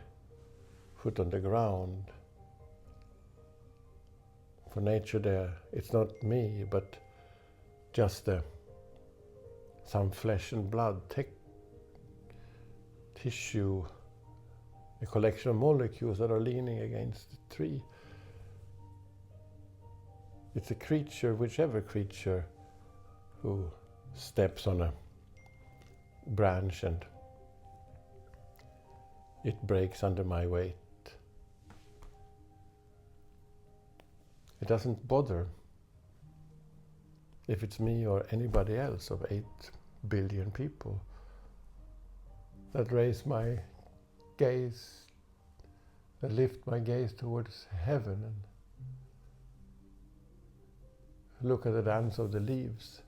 put on the ground, for nature there, it's not me, but just some flesh and blood, tissue, a collection of molecules that are leaning against the tree. It's a creature, whichever creature, who steps on a branch and it breaks under my weight. It doesn't bother if it's me or anybody else of 8 billion people that raise my gaze, that lift my gaze towards heaven and look at the dance of the leaves.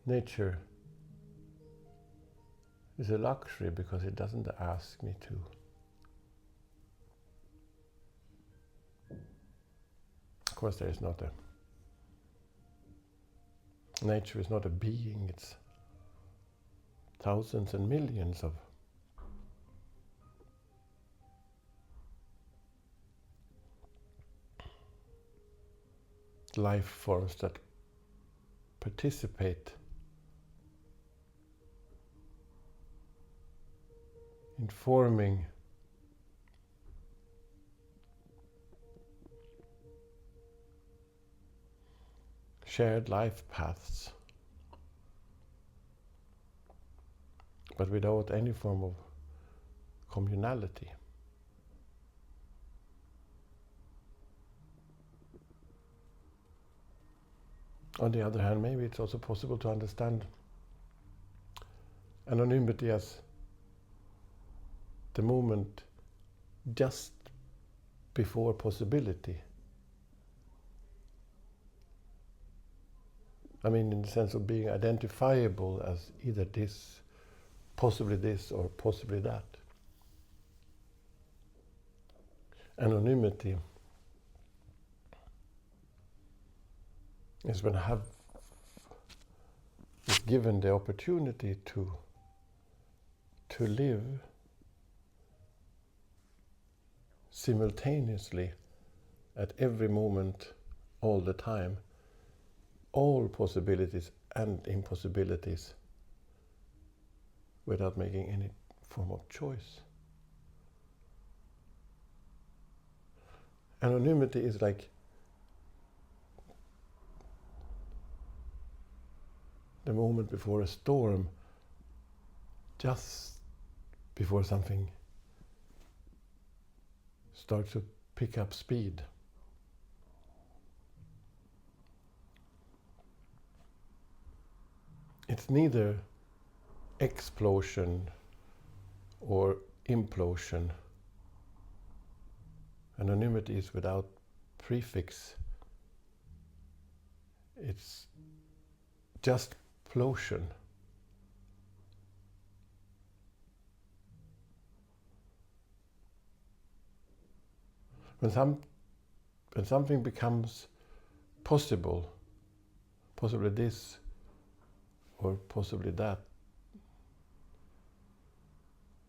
Nature is a luxury because it doesn't ask me to. Of course, there is not nature is not a being, it's thousands and millions of life forms that participate in forming shared life paths, but without any form of communality. On the other hand, maybe it's also possible to understand anonymity as the moment just before possibility. I mean, in the sense of being identifiable as either this possibly this or possibly that. Anonymity is when I have is given the opportunity to live simultaneously at every moment, all the time, all possibilities and impossibilities without making any form of choice. Anonymity is like the moment before a storm, just before something starts to pick up speed. It's neither explosion or implosion. Anonymity is without prefix. It's just plosion. When something becomes possible, possibly this or possibly that,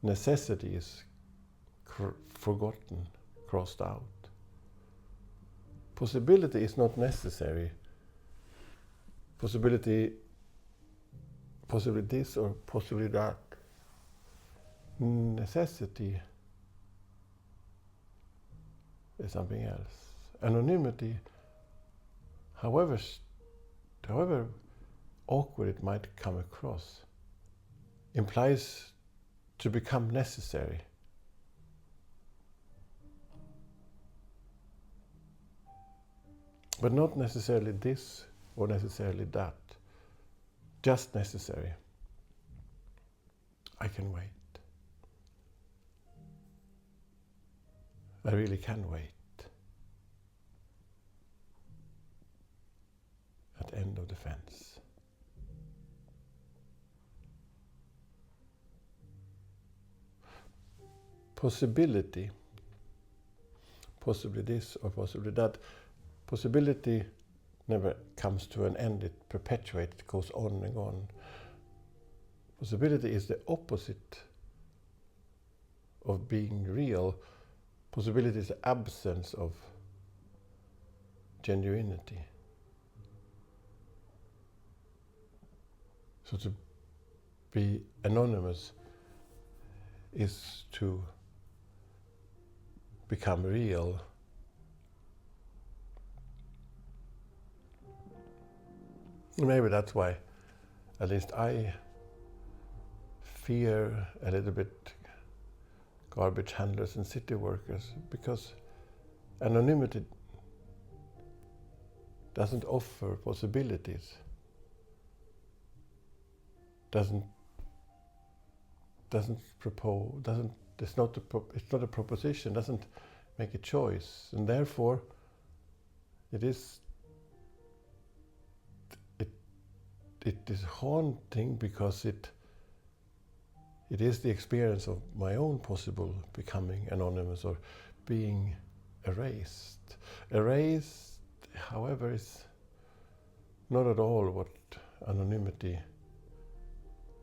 necessity is forgotten, crossed out. Possibility is not necessary. Possibility, possibly this or possibly that. Necessity is something else. Anonymity, however awkward it might come across, implies to become necessary. But not necessarily this or necessarily that. Just necessary. I can wait. I really can wait. At end of the fence. Possibility, possibly this or possibly that. Possibility never comes to an end, it perpetuates, it goes on and on. Possibility is the opposite of being real. Possibility is the absence of genuinity. So to be anonymous is to become real. Maybe that's why, at least I fear a little bit garbage handlers and city workers, because anonymity doesn't offer possibilities, doesn't propose, it's not a proposition, doesn't make a choice, and therefore it is haunting, because it is the experience of my own possible becoming anonymous or being erased. Erased, however, is not at all what anonymity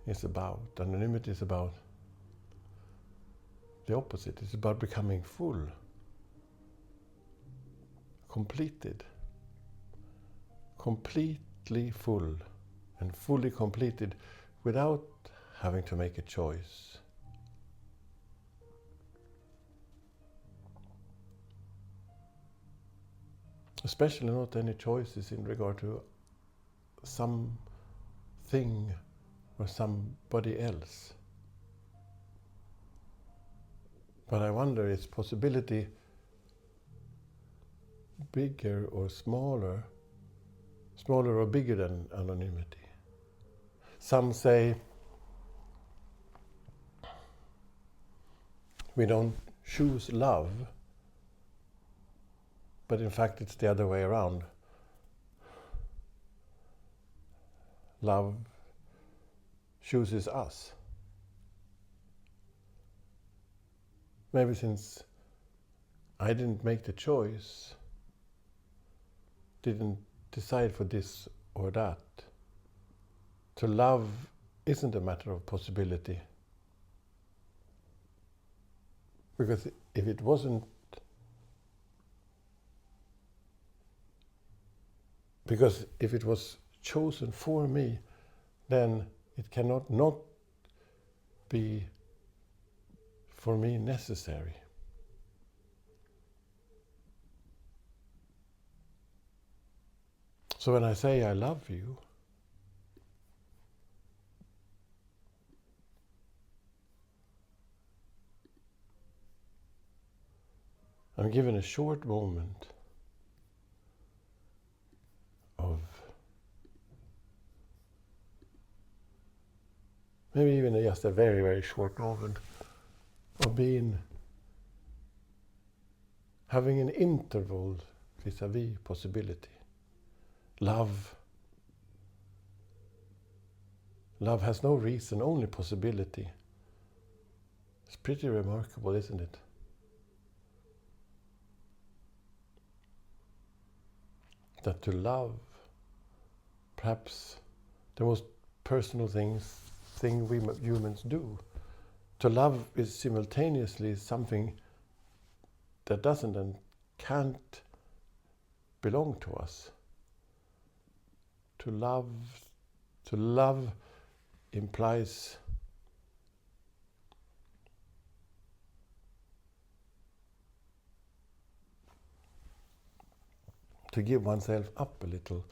is about. Anonymity is about the opposite. It's about becoming full, completed, completely full and fully completed without having to make a choice. Especially not any choices in regard to something or somebody else. But I wonder, is possibility bigger or smaller or bigger than anonymity? Some say we don't choose love, but in fact it's the other way around. Love chooses us. maybe since I didn't make the choice, didn't decide for this or that. To love isn't a matter of possibility. Because if it wasn't, because if it was chosen for me, then it cannot not be for me necessary. So when I say I love you, I'm given a short moment of maybe even just a very, very short moment of having an interval vis-a-vis possibility. Love has no reason, only possibility. It's pretty remarkable, isn't it? That to love, perhaps the most personal thing we humans do. To love is simultaneously something that doesn't and can't belong to us. To love implies to give oneself up a little,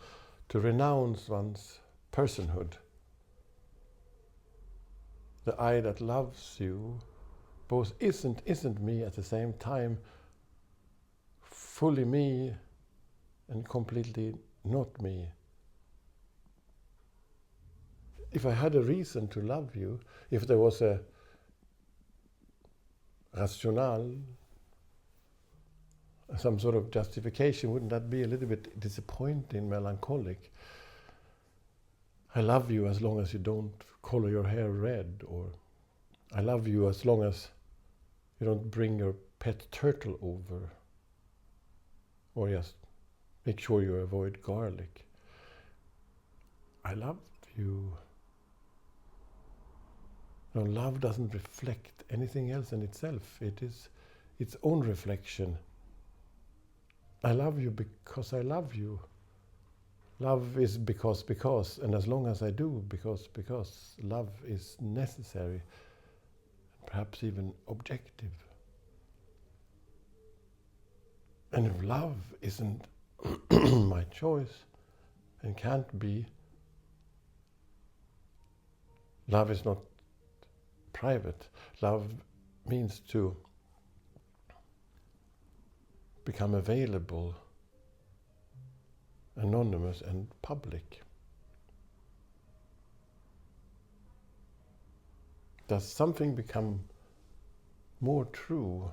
to renounce one's personhood. The I that loves you both isn't me at the same time, fully me and completely not me. If I had a reason to love you, if there was a rationale, some sort of justification, wouldn't that be a little bit disappointing, melancholic? I love you as long as you don't color your hair red, or I love you as long as you don't bring your pet turtle over, or just make sure you avoid garlic. I love you. No, love doesn't reflect anything else in itself. It is its own reflection. I love you because I love you. Love is because, and as long as I do, because, love is necessary, perhaps even objective. And if love isn't my choice and can't be, love is not private. Love means to become available, anonymous and public. Does something become more true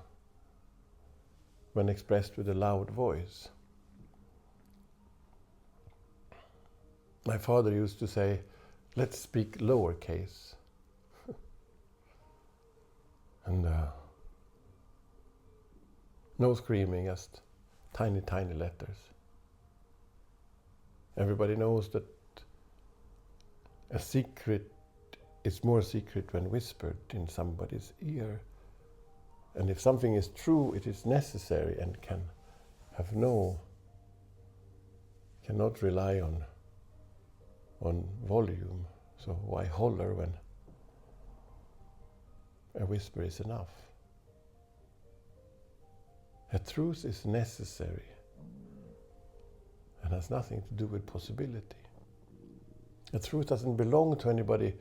when expressed with a loud voice? My father used to say, let's speak lowercase. And no screaming, just tiny, tiny letters. Everybody knows that a secret is more secret when whispered in somebody's ear. And if something is true, it is necessary and cannot rely on volume. So why holler when a whisper is enough? A truth is necessary and has nothing to do with possibility. A truth doesn't belong to anybody.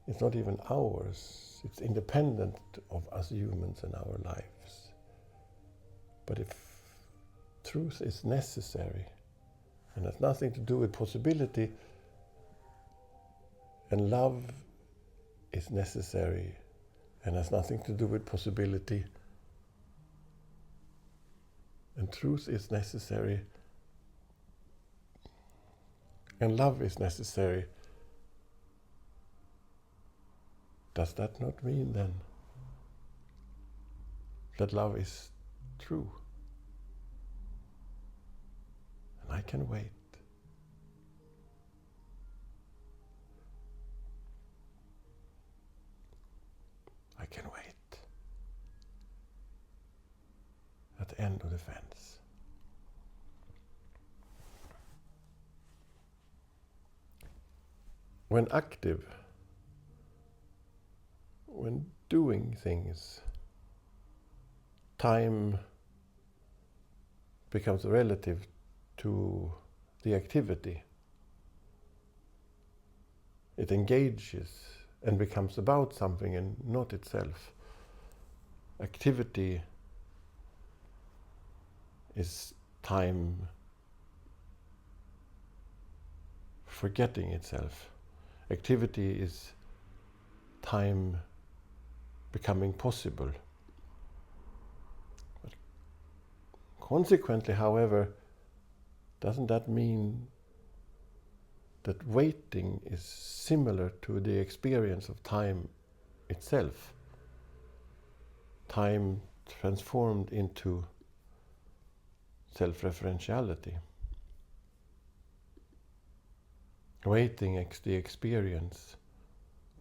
It's not even ours. It's independent of us humans and our lives. But if truth is necessary and has nothing to do with possibility, and love is necessary and has nothing to do with possibility, and truth is necessary and love is necessary, does that not mean then that love is true. And I can wait. I can wait at the end of the fence. When active, when doing things, time becomes relative to the activity. It engages and becomes about something and not itself. Activity is time forgetting itself. Activity is time becoming possible. But consequently, however, doesn't that mean that waiting is similar to the experience of time itself? Time transformed into self-referentiality. Waiting is the experience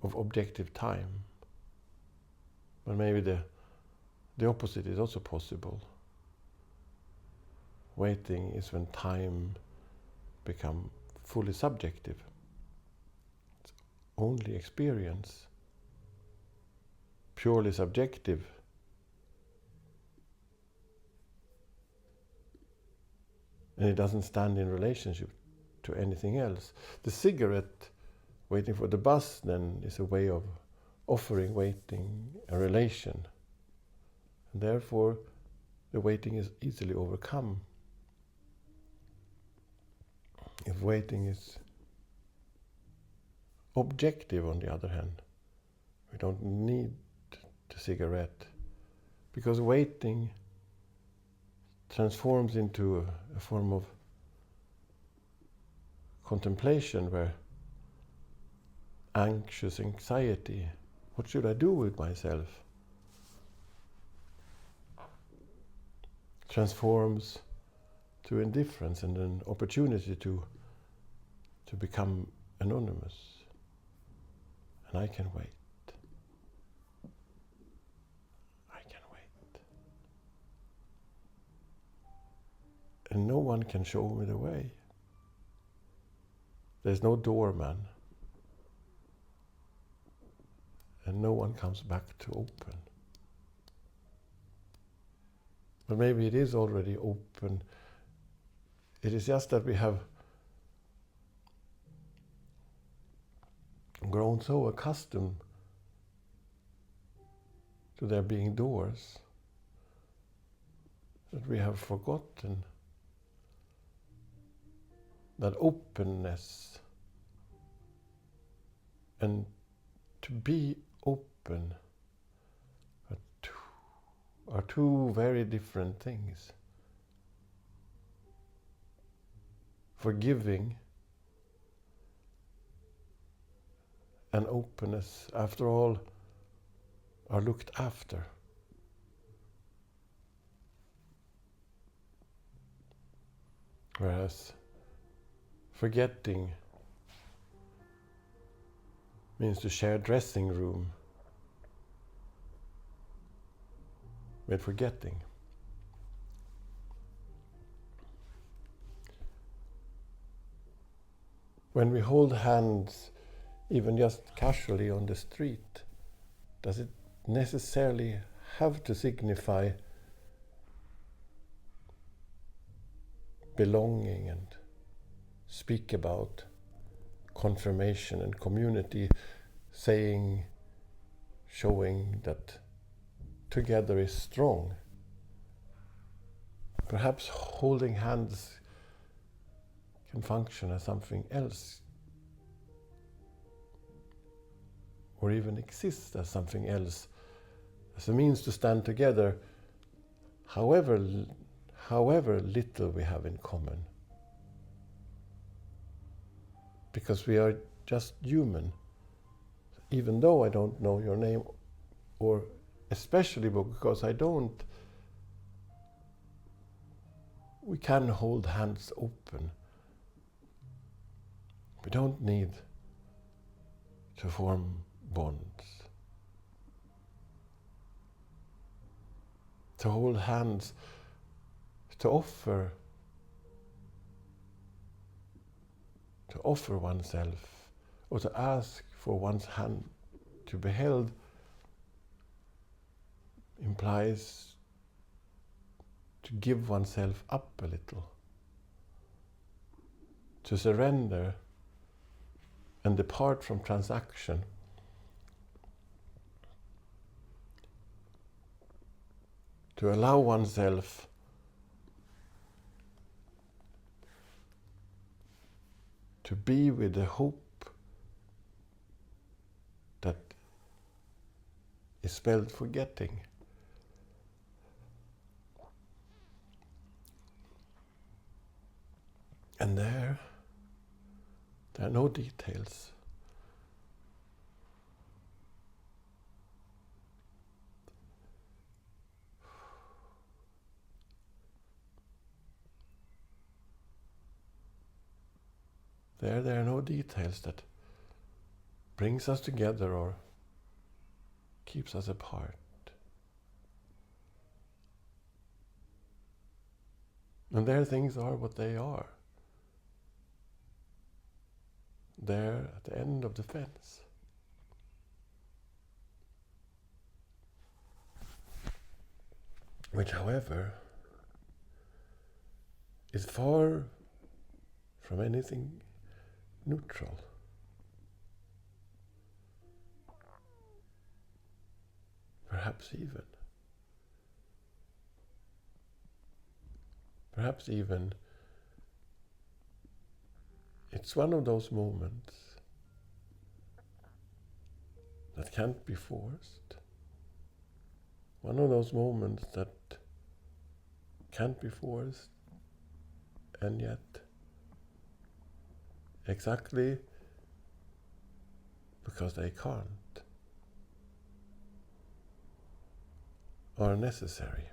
of objective time. But maybe the opposite is also possible. Waiting is when time becomes fully subjective. It's only experience, purely subjective. And it doesn't stand in relationship to anything else. The cigarette waiting for the bus then is a way of offering waiting a relation. And therefore, the waiting is easily overcome. If waiting is objective, on the other hand, we don't need the cigarette, because waiting transforms into a form of contemplation where anxious anxiety, what should I do with myself, transforms to indifference and an opportunity to become anonymous. And I can wait. I can wait. And no one can show me the way. There's no doorman. And no one comes back to open. But maybe it is already open. It is just that we have grown so accustomed to there being doors that we have forgotten that openness and to be open are two very different things. Forgiving and openness, after all, are looked after. Whereas forgetting means to share dressing room with forgetting. When we hold hands, even just casually on the street, does it necessarily have to signify belonging and speak about confirmation and community, showing that together is strong? Perhaps holding hands can function as something else, or even exist as something else, as a means to stand together, however little we have in common. Because we are just human. Even though I don't know your name or especially because we can hold hands open. We don't need to form bonds. To hold hands, to offer oneself, or to ask for one's hand to be held, implies to give oneself up a little, to surrender and depart from transaction, to allow oneself to be with the hope that is spelled forgetting. And there are no details. There are no details that brings us together or keeps us apart. And there things are what they are. There at the end of the fence. Which, however, is far from anything neutral. Perhaps even it's one of those moments that can't be forced. One of those moments that can't be forced, and yet exactly because they can't, are necessary.